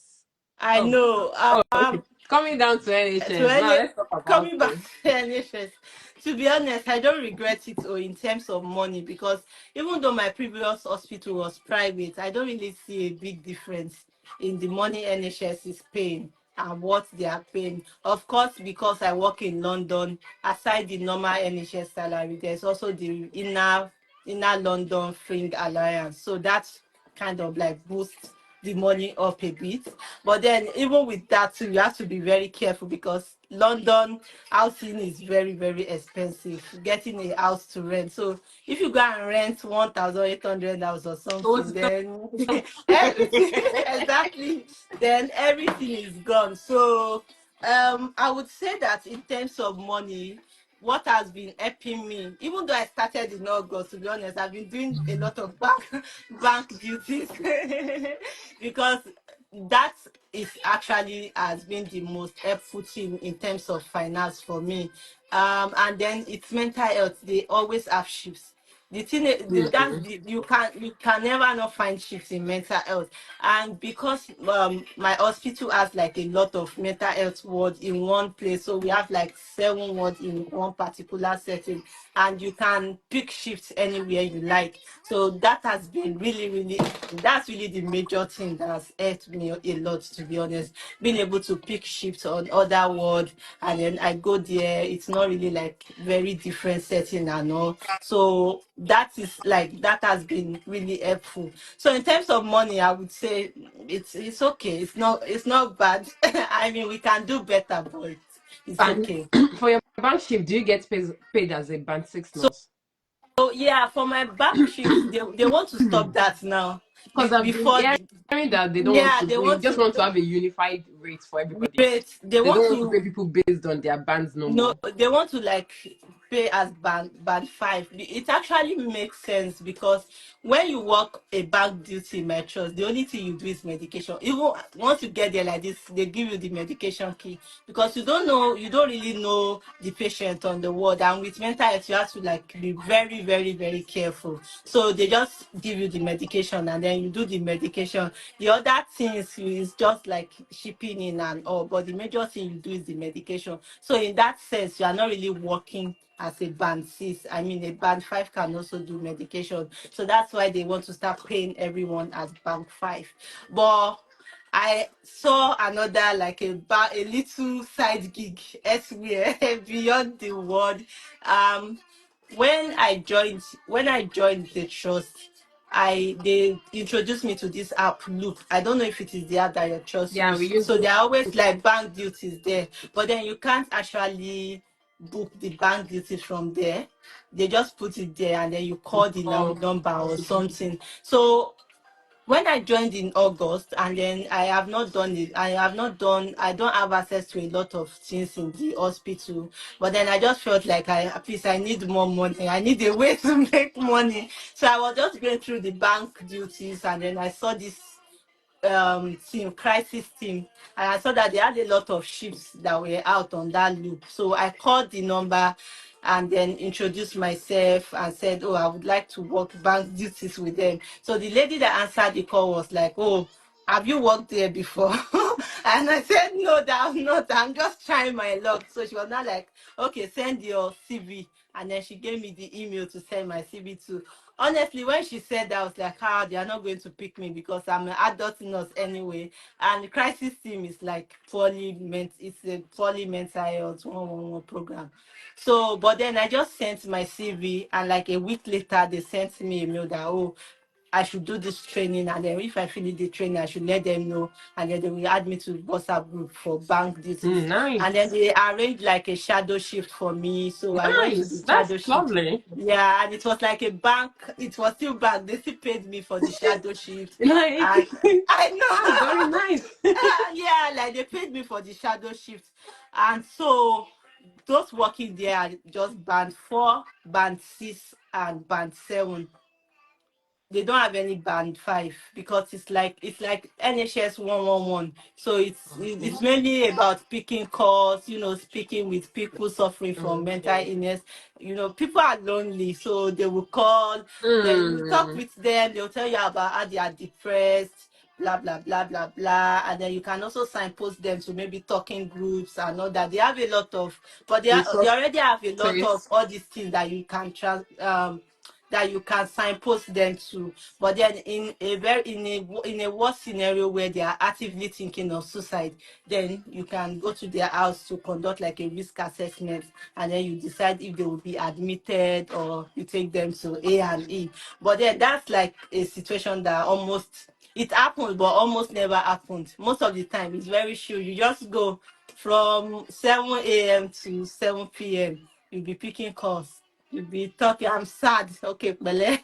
I Oh my know. god. Oh, okay. Coming down to To NHS. Now any let's talk about coming back it. to NHS, to be honest, I don't regret it or in terms of money, because even though my previous hospital was private, I don't really see a big difference in the money NHS is paying and what they are paying. Of course, because I work in London, aside the normal NHS salary, there's also the inner London Fringe Alliance. So that's kind of like boosts the money up a bit. But then even with that too, you have to be very careful, because London housing is very, very expensive. Getting a house to rent. So if you go and rent 1,800 house or So something, then everything exactly, then everything is gone. So I would say that in terms of money, what has been helping me, even though I started in August, to be honest, I've been doing a lot of bank duties because that is actually has been the most helpful thing in terms of finance for me. And then it's mental health. They always have shifts. The thing that's Mhm. you can never not find shifts in mental health. And because my hospital has like a lot of mental health wards in one place, so we have like 7 wards in one particular setting, and you can pick shifts anywhere you like. So that has been really, really, that's really the major thing that has helped me a lot, to be honest. Being able to pick shifts on other wards, and then I go there, it's not really like very different setting and all. So that is like, that has been really helpful. So in terms of money, I would say it's okay. It's not bad. I mean, we can do better, but it's And okay. for your bank shift, do you get paid as a band six So nurse? So yeah, for my back shifts, they want to stop that now. Because I've been Before, hearing that they don't want yeah, to, they they want just to want to have a unified rate for everybody. rate. They They don't want want to pay to people based on their bands no no, more. they want to like pay as band five. It actually makes sense, because when you work a bank duty in my trust, the only thing you do is medication. Even once you get there like this, they give you the medication key, because you don't really know the patient on the ward. And with mental health, you have to like be very, very, very careful. So they just give you the medication, and then you do the medication. The other things is just like shipping in and all, but the major thing you do is the medication. So in that sense, you are not really working as a band six. I mean, a band five can also do medication. So that's why they want to start paying everyone as band five. But I saw another like a little side gig elsewhere beyond the word. Um, when I joined the trust, they introduced me to this app Loop. I don't know if it is the app that your trust Yeah, we use. use So loop. there are always like bank duties there, but then you can't actually book the bank duties from there. They just put it there, and then you call the Oh, number or something. So when I joined in August, and then I have not done it, I don't have access to a lot of things in the hospital. But then I just felt like please, I need more money. I need a way to make money. So I was just going through the bank duties, and then I saw this team, crisis team, and I saw that they had a lot of shifts that were out on that loop. So I called the number. and then introduced myself and said, oh, I would like to work bank duties with them. So the lady that answered the call was like, oh, have you worked there before? And I said, no, that I'm not. I'm just trying my luck. So she was not like, okay, send your CV. And then she gave me the email to send my CV to. Honestly, when she said that, I was like, ah, they are not going to pick me because I'm an adult nurse anyway. And the crisis team is like it's a poorly mental health 111 program. So, but then I just sent my CV, and like a week later, they sent me a mail that, oh, I should do this training, and then if I finish the training, I should let them know, and then they will add me to WhatsApp group for bank duties. And then Nice. they arranged like a shadow shift for me, so I went to Nice. the That's shadow shift. lovely. Yeah, and it was like a bank. It was still bank. They still paid me for the shadow shift, Like, and I that's very know. nice. Yeah, like they paid me for the shadow shift, and so those working there are just band 4, band 6, and band 7. They don't have any band 5 because it's like NHS 111. So it's Okay. mainly about picking calls, speaking with people suffering from mental Okay. illness. People are lonely, so they will call, then you talk Mm. with them, they'll tell you about how they are depressed, blah blah blah blah blah, and then you can also signpost them to maybe talking groups and all that. They have a lot of, but they Resources. already have a lot of all these things that you can signpost them to. But then in a worse scenario where they are actively thinking of suicide, then you can go to their house to conduct like a risk assessment, and then you decide if they will be admitted or you take them to A&E. But then that's like a situation that almost it happens, but almost never happened. Most of the time, it's very sure. You just go from 7 a.m. to 7 p.m. You'll be picking calls. You'll be talking. I'm sad. Okay, Bele.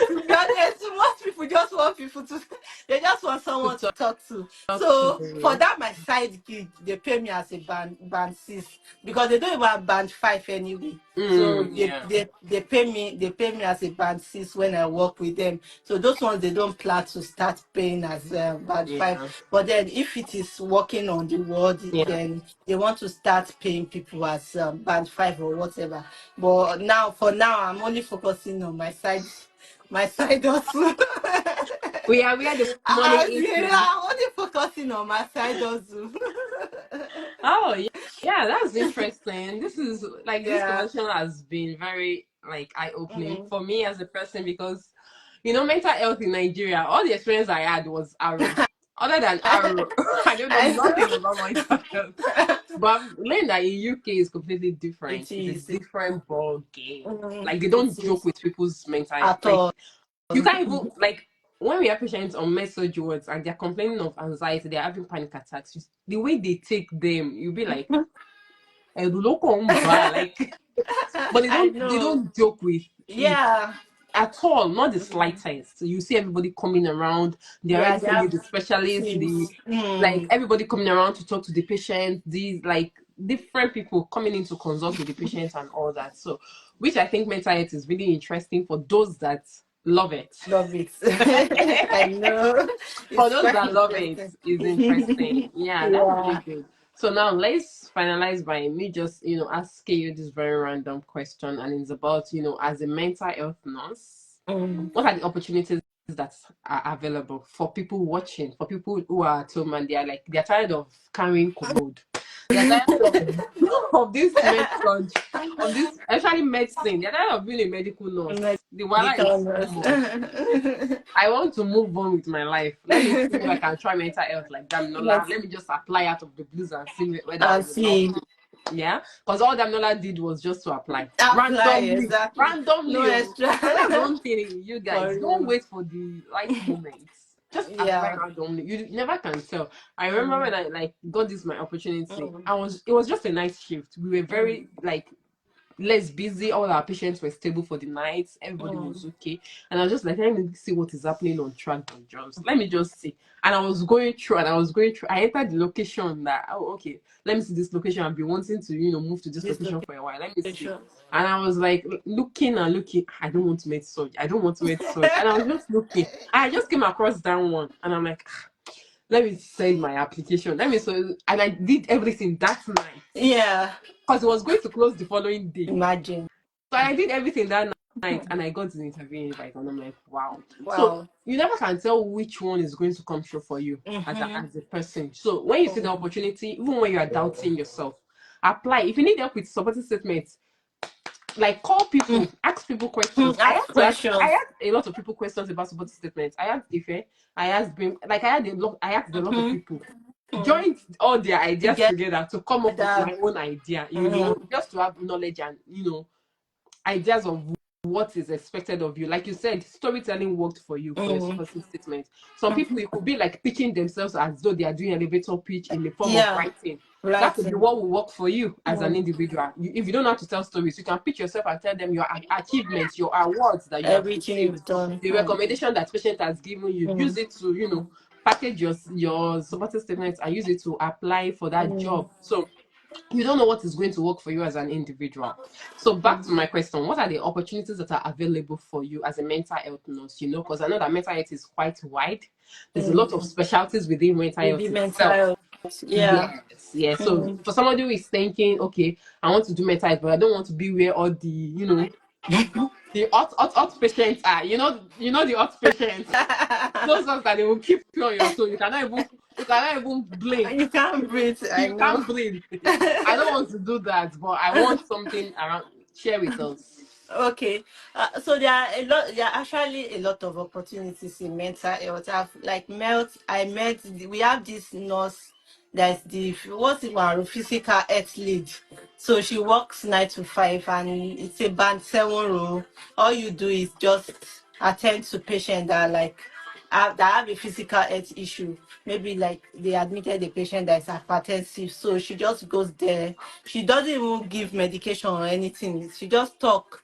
To be honest, most people just want people to, they just want To someone to talk to. talk So for to. that, my side gig, they pay me as a band 6 because they don't even have band 5 anyway. So they, Yeah. they they pay me as a band 6 when I work with them. So those ones they don't plan to start paying as band 5. Yeah. But then if it is working on the ward, Yeah. then they want to start paying people as band 5 or whatever. But now, for now, I'm only focusing on my side hustle. We are where the money As is. you know, Oh. I'm only focusing on my side hustle. Oh yeah, yeah, that's interesting. This is like this Yeah. conversation has been very like eye-opening Mm. for me as a person because mental health in Nigeria, all the experience I had was arrow. Other than arrow, I don't know I nothing know. about mental health. But I've learned that in UK is completely different. It It's a is. different ball game. Mm, Like they it don't joke is with people's mental health. at Like all. you can't even like when we have patients on message words and they're complaining of anxiety, they're having panic attacks. The way they take them, you'll be like, look on bar, like, but they I don't they know. don't joke with it Yeah. at all, not the Mm. slightest. So you see everybody coming around, they Yeah, already they send you have the specialists, the teams. like everybody coming around to talk to the patient, these like different people coming in to consult with the patients and all that. So which I think mental health is really interesting for those that love it. Love it. I know. For It's those quite that love it, interesting. is interesting. Yeah, that's really Yeah. good. So now let's finalize by me just, asking you this very random question, and it's about, as a mental health nurse, Mm. what are the opportunities that are available for people watching, for people who are at home and they're tired of carrying commode. They're tired of of this medicine, of this actually medicine. They're tired of being a medical nurse. The wala Medical is too nurse. much. I want to move on with my life. Let me see if I can try mental health like Damilola. Let's Let me just apply out of the blues and see whether I would love see. to. Yeah, because all Damilola did was just to apply Apply randomly, exactly. No randomly. Oh. extra. And that's one thing, you For guys don't real. wait for the right moments. Just apply Yeah. randomly. You never can tell. I remember Mm, when I like got this my opportunity. mm, It was just a night shift. We were mm, very like less busy. All our patients were stable for the night. Everybody mm. was okay. And I was just like, let me see what is happening on track and jobs. Let me just see. And I was going through and I was going through. I entered the location that, oh, okay, let me see this location. I've been wanting to, move to this This location for a while. Let me see. location. And I was like looking and looking. I don't want to make such. I don't want to make such. And I was just looking. I just came across that one. And I'm like, let me send my application. Let me so and I did everything that night Yeah. because it was going to close the following day. Imagine. So I did everything that night and I got the interview invite and I'm like, wow. So Wow. you never can tell which one is going to come true for you Mm-hmm. as a person. So when you see the Mm. opportunity, even when you are doubting yourself, apply. If you need help with supporting statements, like call Mm. people, ask people questions. Ask I questions. asked a lot of people questions about supporting statements. I asked Ife, I asked Bim, like I asked a lot of Mm-hmm. people. Joined all their ideas Together. together to come up with my own idea, Mm-hmm. just to have knowledge and ideas of what is expected of you. Like you said, storytelling worked for you for your Mm-hmm. supporting statement. Some people it could be like pitching themselves as though they are doing elevator pitch in the form of Yeah. writing. That could be Writing. what will work for you as an Mm. individual. If you don't know how to tell stories, you can pitch yourself and tell them your achievements, your awards that you have Everything received, you've done. the Mm. recommendation that patient has given you. Use Mm. it to, package your supporting statements and use it to apply for that Mm. job. So you don't know what is going to work for you as an individual. So back to my question, what are the opportunities that are available for you as a mental health nurse? Because I know that mental health is quite wide. There's a lot of Mm. specialties within mental Maybe health mental itself. health. Yeah. Yes, yes. So Mm. for somebody who is thinking, okay, I want to do mental health, but I don't want to be where all the hot patients are. You know the hot patients. Those ones that they will keep you on your toe. You cannot even blink. You can't breathe, I You know. can't breathe. I don't want to do that, but I want something around. Share with us. Okay, so there are actually a lot of opportunities in mental health. We have this nurse that's the what's it called, physical health lead. So she works 9 to 5, and it's a band 7 role. All you do is just attend to patients that have a physical health issue. Maybe like they admitted a patient that is hypertensive, so she just goes there. She doesn't even give medication or anything. She talk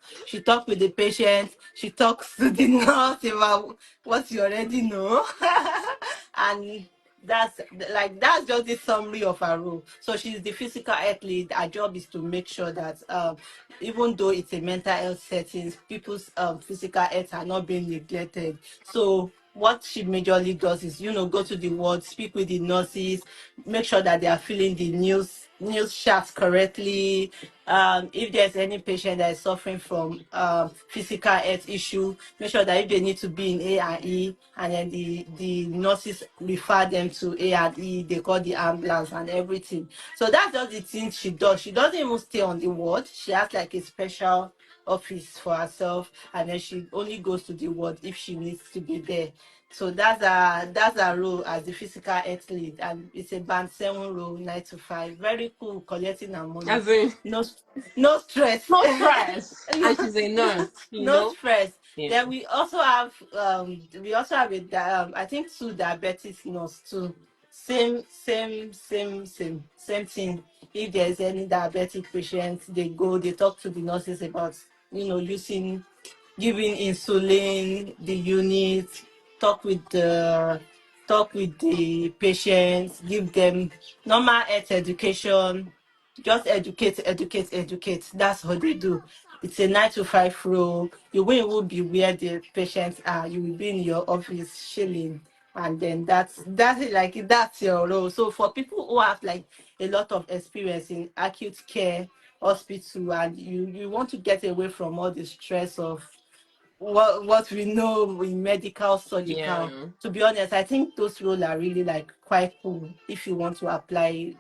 with the patient. She talks to the nurse about what you already know, and that's that's just the summary of her role. So she's the physical athlete. Her job is to make sure that even though it's a mental health setting, people's physical health are not being neglected. So what she majorly does is, go to the ward, speak with the nurses, make sure that they are filling the news charts correctly. If there's any patient that is suffering from physical health issue, make sure that if they need to be in A&E, and then the nurses refer them to A&E, they call the ambulance and everything. So that's just the thing she does. She doesn't even stay on the ward. She has like a special office for herself, and then she only goes to the ward if she needs to be there. So that's her role as the physical athlete, and it's a band 7 role, 9 to 5. Very cool, collecting her money. As in, No, no stress. no stress. no, And she's a nurse, no stress. Yeah. Then we also have I think 2 diabetes nurse too. Same thing. If there's any diabetic patients, they talk to the nurses about using giving insulin, the unit, talk with the patients, give them normal health education, just educate. That's what they do. It's a 9 to 5 role. You will be where the patients are. You will be in your office chilling, and then that's it. Like that's your role. So for people who have like a lot of experience in acute care hospital, and you want to get away from all the stress of what we know in medical surgical, Yeah. to be honest, I think those roles are really like quite cool if you want to apply,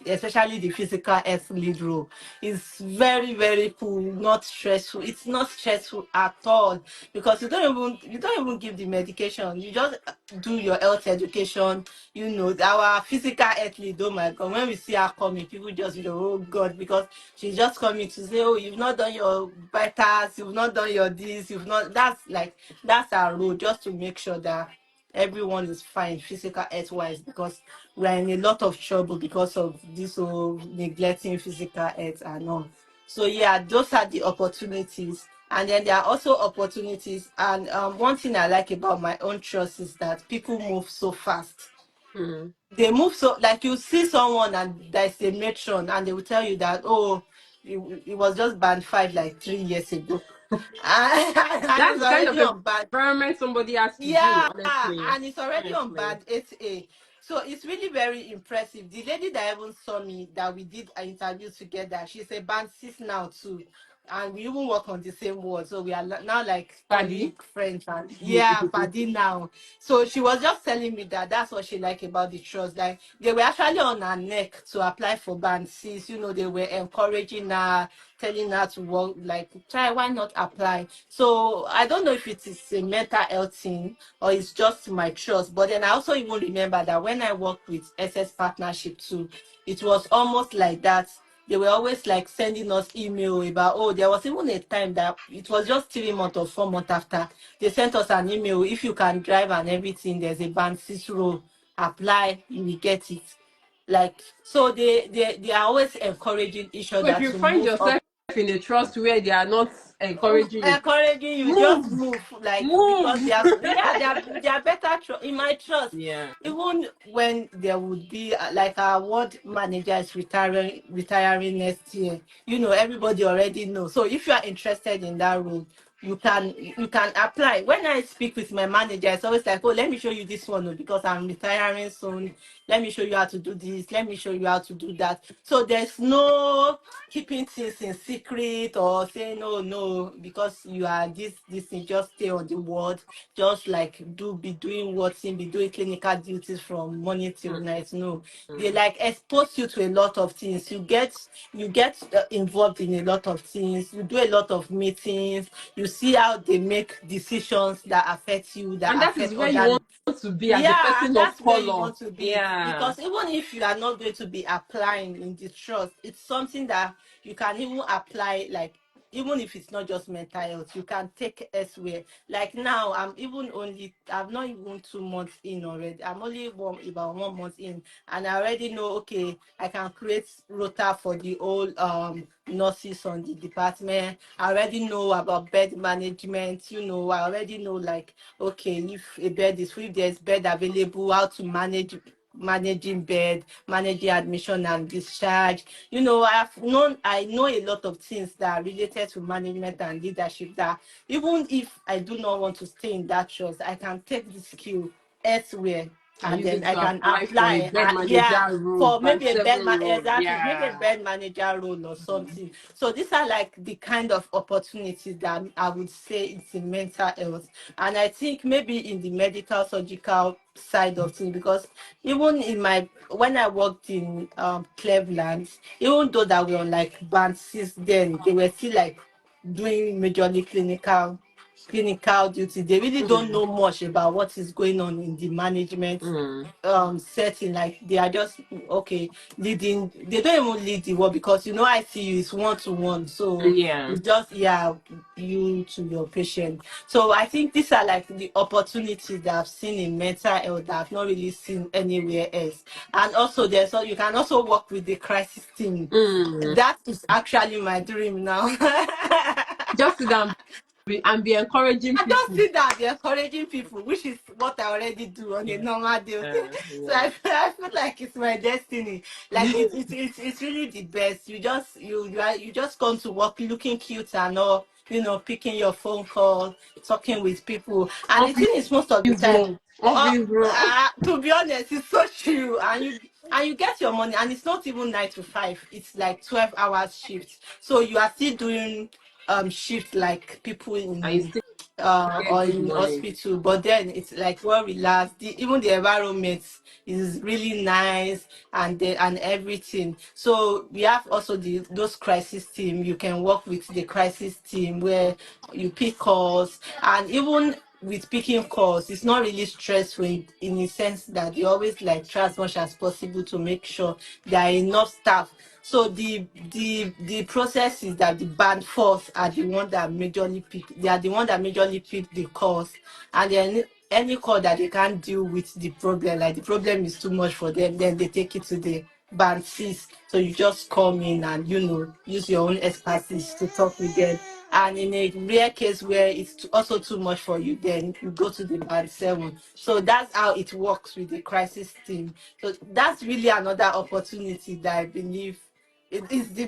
especially the physical health lead role. It's very, very cool, not stressful. It's not stressful at all, because you don't even give the medication. You just do your health education. Our physical athlete, oh my god, when we see her coming, people just go, oh god, because she's just coming to say, oh, you've not done your vitals, you've not done your this, you've not that's our role, just to make sure that everyone is fine physical health wise, because we're in a lot of trouble because of this whole neglecting physical health and all. So yeah, those are the opportunities. And then there are also opportunities. And one thing I like about my own trust is that people move so fast. Hmm. They move so, like, you see someone and there's a matron, and they will tell you that, oh, it was just band 5 like 3 years ago. And That's it's the kind of already on band. environment somebody has to do, Yeah, honestly. and it's already on Honestly. band 8A. So it's really very impressive. The lady that even saw me, that we did an interview together, she's a band six now too. And we even work on the same ward. So we are now like Paddy. colleague, friends, and yeah, party now. So she was just telling me that that's what she liked about the trust. Like they were actually on her neck to apply for band six. They were encouraging her, telling her to work, like try, why not apply? So I don't know if it is a mental health thing or it's just my trust. But then I also even remember that when I worked with SS Partnership too, it was almost like that. They were always like sending us email about, oh, there was even a time that it was just 3 months or 4 months after they sent us an email, if you can drive and everything, there's a band six role, apply, you will get it. Like, so they are always encouraging each So if other you to find move up. yourself in a trust where they are not encouraging you, Encouraging you, just move, move, like, because move. they are, yeah, they are better in my trust. Yeah. Even when there would be like our ward manager is retiring next year, everybody already knows. So if you are interested in that role, you can apply. When I speak with my manager, it's always like, oh, let me show you this one, because I'm retiring soon. Let me show you how to do this. Let me show you how to do that. So there's no keeping things in secret or saying, oh no, because you are this thing, just stay on the ward, just like be doing be doing clinical duties from morning till night. No, they Mm. like expose you to a lot of things. You get involved in a lot of things. You do a lot of meetings. You see how they make decisions that affect you, that And that is affect where you other. want to be as a Yeah, and person of that's where you color. want to be. Yeah. Because even if you are not going to be applying in the trust, it's something that you can even apply, like, even if it's not just mental health, you can take elsewhere. Like now, I'm not even 2 months in already. I'm only about 1 month in, and I already know, okay, I can create rota for the whole nurses on the department. I already know about bed management. I already know, like, okay, if there's bed available, how to managing bed, managing admission and discharge. I know a lot of things that are related to management and leadership, that even if I do not want to stay in that trust, I can take the skill elsewhere, And and use then it I to can apply for a apply, bed yeah, manager role, for band maybe seven role. exactly, maybe a Yeah. bed manager role or something. So these are like the kind of opportunities that I would say it's in mental health. And I think maybe in the medical surgical side of things, because even when I worked in Cleveland, even though that we were on like band six, then they were still like doing majorly clinical duty. They really don't Mm. know much about what is going on in the management Mm. setting. Like, they are just okay leading. They don't even lead the work, because ICU is 1-to-1. So Yeah. it's just, yeah, you to your patient. So I think these are like the opportunities that I've seen in mental health that I've not really seen anywhere else. And also, you can also work with the crisis team. Mm. That is actually my dream now. Just sit down and be encouraging I just people. see that they're encouraging people, which is what I already do on a normal day. Okay? So Yeah. I feel like it's my destiny. Like, it's really the best. You just come to work looking cute and all, picking your phone call, talking with people. And the thing is, most of the time, Office room. to be honest, it's so true. And you get your money, and it's not even 9 to 5. It's like 12 hours shift. So you are still doing shift like people And you in still get or good in money. hospital, but then it's like well relaxed. Even the environment is really nice, and everything. So we have also those crisis team. You can work with the crisis team where you pick calls, and even with picking calls, it's not really stressful in the sense that you always like try as much as possible to make sure there are enough staff. So the process is that the band force are the one that majorly pick. They are the one that majorly pick the calls, and then any call that they can't deal with the problem, like the problem is too much for them, then they take it to the band six. So you just come in and use your own expertise to talk with them. And in a rare case where it's also too much for you, then you go to the band seven. So that's how it works with the crisis team. So that's really another opportunity that I believe it's the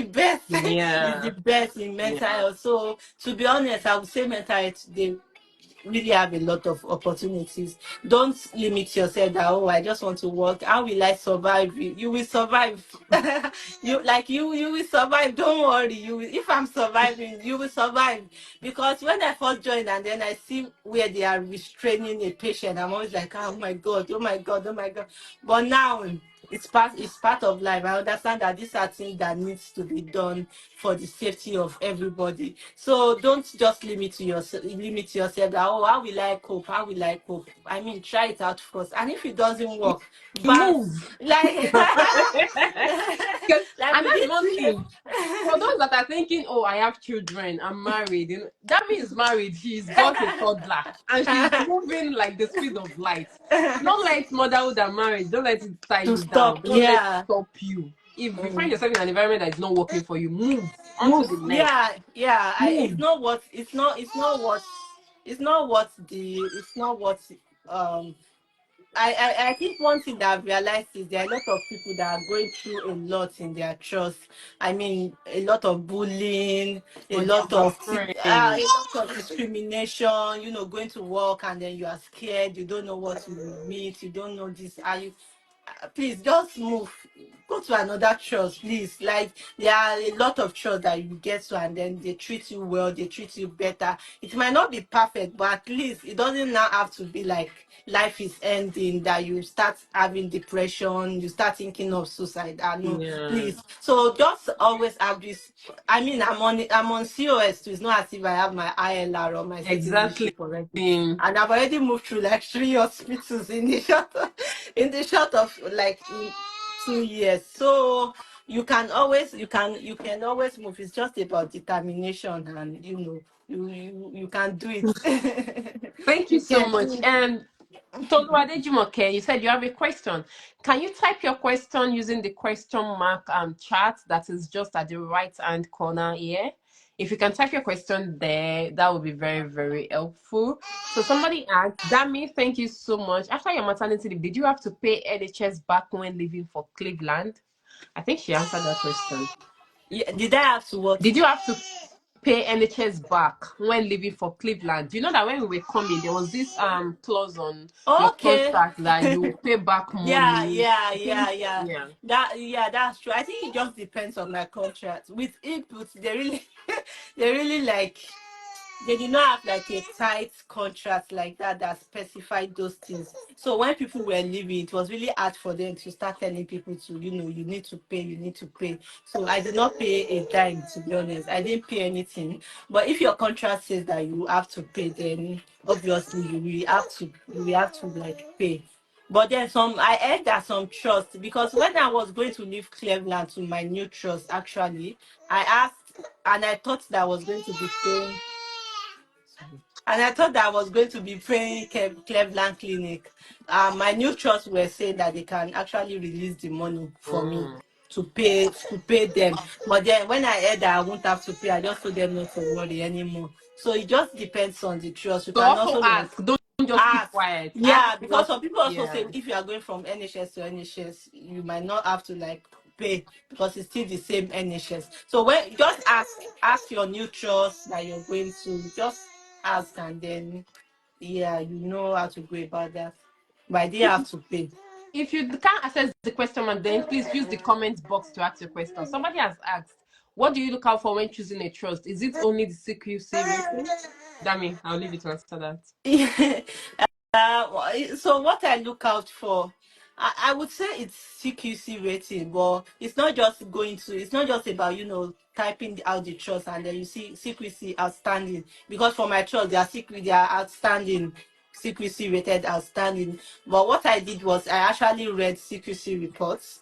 best. It's the Yeah. best in mental Yeah. health. So to be honest, I would say mental health, really have a lot of opportunities. Don't limit yourself that, oh, I just want to work. How will I survive? You will survive. You will survive. Don't worry. If I'm surviving, you will survive. Because when I first joined and then I see where they are restraining a patient, I'm always like, oh my God, oh my God, oh my God. But now it's part of life. I understand that these are things that needs to be done for the safety of everybody. So don't just limit yourself that, oh, how will I cope? How will I cope? I mean, try it out first. And if it doesn't work, bounce. Move. Like Because like and we that's did. one thing. For those that are thinking, oh, I have children, I'm married, that means married. She's got a toddler and she's moving like the speed of light. Don't let motherhood and marriage, don't let it tie To you down. stop. Don't let it Yeah. stop you. If you find Mm. yourself in an environment that is not working for you, move on to Move. the next. Yeah, yeah. Move. It's not what um I think one thing that I've realized is there are a lot of people that are going through a lot in their trust. I mean, a lot of bullying, Oh, Jesus a Christ. lot of discrimination. Going to work and then you are scared. You don't know what you will meet. You don't know this. Are you? Please just move. Go to another church, please. Like, there are a lot of church that you get to and then they treat you well, they treat you better. It might not be perfect, but at least it doesn't now have to be like life is ending, that you start having depression, you start thinking of suicide. No, Yeah, please. So just always have this. I mean, I'm on COS too. It's not as if I have my ILR or my exactly. citizenship already. And I've already moved through like 3 hospitals in the short of like 2 years. So you can always move. It's just about determination, and you can do it. Thank you You so can much. do And Toluwade Jumoke, you said you have a question. Can you type your question using the question mark chat that is just at the right hand corner here? If you can type your question there, that would be very, very helpful. So somebody asked, Dami, thank you so much. After your maternity leave, did you have to pay NHS back when leaving for Cleveland? I think she answered that question. Yeah, did I have to what? Did you have to pay NHS back when leaving for Cleveland? Do you know that when we were coming, there was this clause on your Okay. contract that you pay back Yeah, money? yeah, I yeah, think, yeah. yeah. That's true. I think it just depends on my contract. With inputs, they really they really like they did not have like a tight contract like that specified those things. So when people were leaving, it was really hard for them to start telling people to, you need to pay, you need to pay. So I did not pay a dime, to be honest. I didn't pay anything. But if your contract says that you have to pay, then obviously you will have to like pay. But then I heard that some trust, because when I was going to leave Cleveland to my new trust, actually, I asked and I thought that I was going to be paying. And I thought that I was going to be paying Cleveland Clinic. My new trust were saying that they can actually release the money for me Mm. to pay them. But then when I heard that I won't have to pay, I just told them not to worry anymore. So it just depends on the trust. You So can also also like ask. Don't just keep ask. quiet. Ask Yeah, because what, some people also say yeah. if you are going from NHS to NHS, you might not have to like pay because it's still the same NHS. So when just ask your new trust that you're going to, just ask, and then yeah, you know how to go about that. But I didn't If have to pay. if you can't access the question mark, then please use the comment box to ask your question. Somebody has asked, what do you look out for when choosing a trust? Is it only the CQC rating? Dami, I'll leave you to answer that. So what I look out for, I would say it's CQC rating, but it's not just about, typing out the trust and then you see CQC outstanding. Because for my trust, they are outstanding, CQC rated outstanding. But what I did was I actually read CQC reports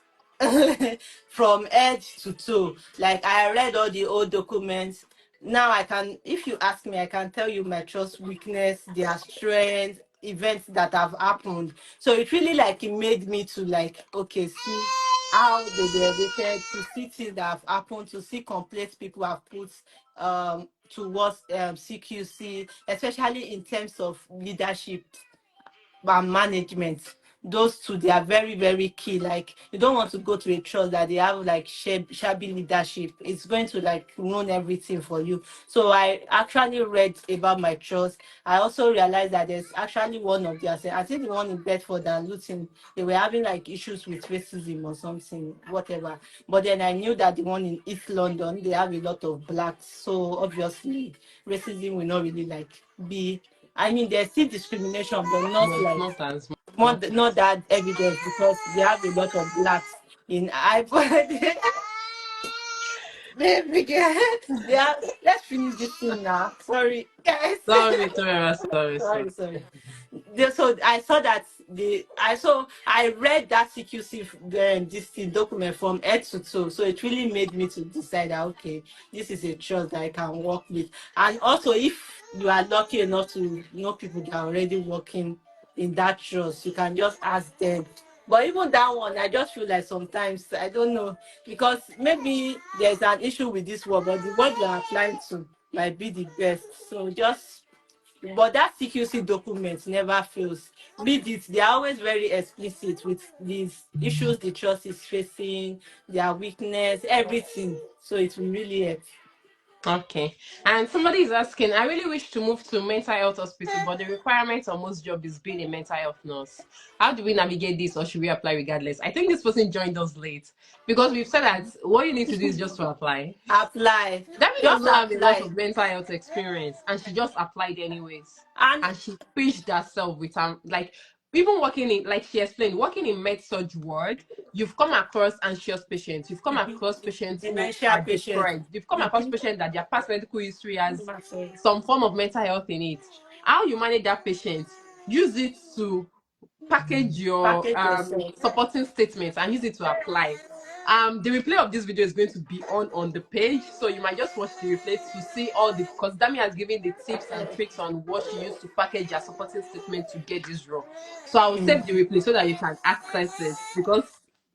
from head to toe. Like, I read all the old documents. Now I can, if you ask me, I can tell you my trust weakness, their strength, events that have happened. So it really like it made me to like, okay, see how they were rated, to see things that have happened, to see complaints people have put towards CQC, especially in terms of leadership and management. those two, they are very, very key. Like, you don't want to go to a trust that they have like shabby leadership. It's going to like ruin everything for you. So I actually read about my trust. I also realized that there's actually one of their, I think the one in Bedford and Luton, they were having like issues with racism or something, whatever. But then I knew that the one in East London, they have a lot of blacks. So obviously racism will not really like be, I mean, there's still discrimination, but not But like not as more, much. not that evidence, because they have a lot of blacks in iPod. Baby girl, they are, let's finish this thing now. Sorry, guys. Sorry, Tora, sorry, sorry. Sorry. So I saw that I read that CQC this thing document from head to toe. So it really made me to decide that okay, this is a trust that I can work with. And also, if you are lucky enough to know people that are already working in that trust, you can just ask them. But even that one, I just feel like sometimes I don't know, because maybe there's an issue with this word, but the word you are applying to might be the best. So just, but that CQC document never fails. Read it. They are always very explicit with these issues the trust is facing, their weakness, everything. So it will really help. Okay. And somebody is asking, I really wish to move to mental health hospital, but the requirement on most job is being a mental health nurse. How do we navigate this, or should we apply regardless? I think this person joined us late because we've said that what you need to do is just to apply. Apply. Dami does Just not have a lot apply. of mental health experience, and she just applied anyways. And And she pitched herself with her, like, even working in, like she explained, working in med surg ward, you've come across anxious patients, you've come across patients who dementia are patient. depressed, you've come across patients that their past medical history has Sorry. some form of mental health in it. How you manage that patient, use it to package your Package yourself. supporting statements and use it to apply. The replay of this video is going to be on the page, so you might just watch the replay to see all the, because Dami has given the tips and tricks on what she used to package her supporting statement to get this role. So I will save the replay so that you can access it, because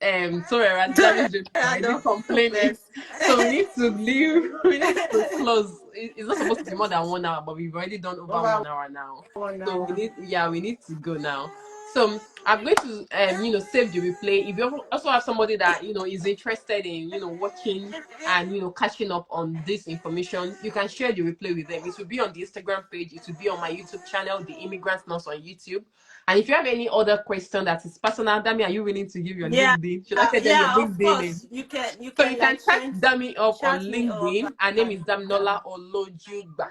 sorry, Dami's just I already don't complaining. confess. So we need to leave. We need to close. It's not supposed to be more than 1 hour, but we've already done over Over 1 hour now. 1 So hour. we need to go now. So I'm going to save the replay. If you also have somebody that is interested in watching and catching up on this information, you can share the replay with them. It will be on the Instagram page, it will be on my YouTube channel, The Immigrant Nurse on YouTube. And if you have any other question that is personal, Dami, are you willing to give your Yeah, LinkedIn? Should I tell them your yeah, of LinkedIn course. name? You So you can can like chat send, Dami up on chat me up. LinkedIn. Her name is Damilola Olojugba.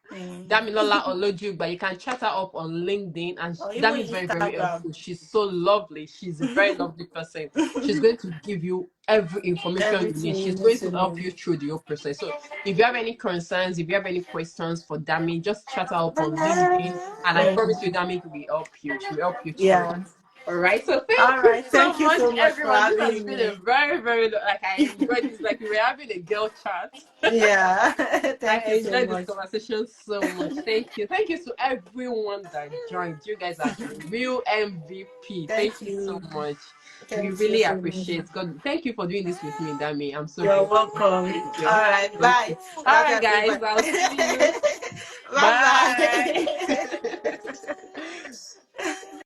Mm. Damilola Olojugba. You can chat her up on LinkedIn, and Or Dami even is very, very Instagram. helpful. She's so lovely. She's a very lovely person. She's going to give you every information you need. Everything you She's need going to to help know. you through the whole process. So if you have any concerns, if you have any questions for Dami, just chat her up on LinkedIn, and I promise you, Dami will help you. She will help you through Yeah. it. All right. So All thank you right. so Thank you much, so much for everyone. This has having been a me. very, very like I enjoyed this. Like we were having a girl chat. Yeah. Thank you I so enjoyed this much. conversation so much. Thank you. Thank you to everyone that joined. You guys are the real MVP. Thank Thank you so you. much. We Thank you really so much. appreciate God. Thank you for doing this with me, Dami. I'm so You're grateful. welcome. Thank All you. right. Thank Bye. you. All right, Okay, guys. I'll see you. bye.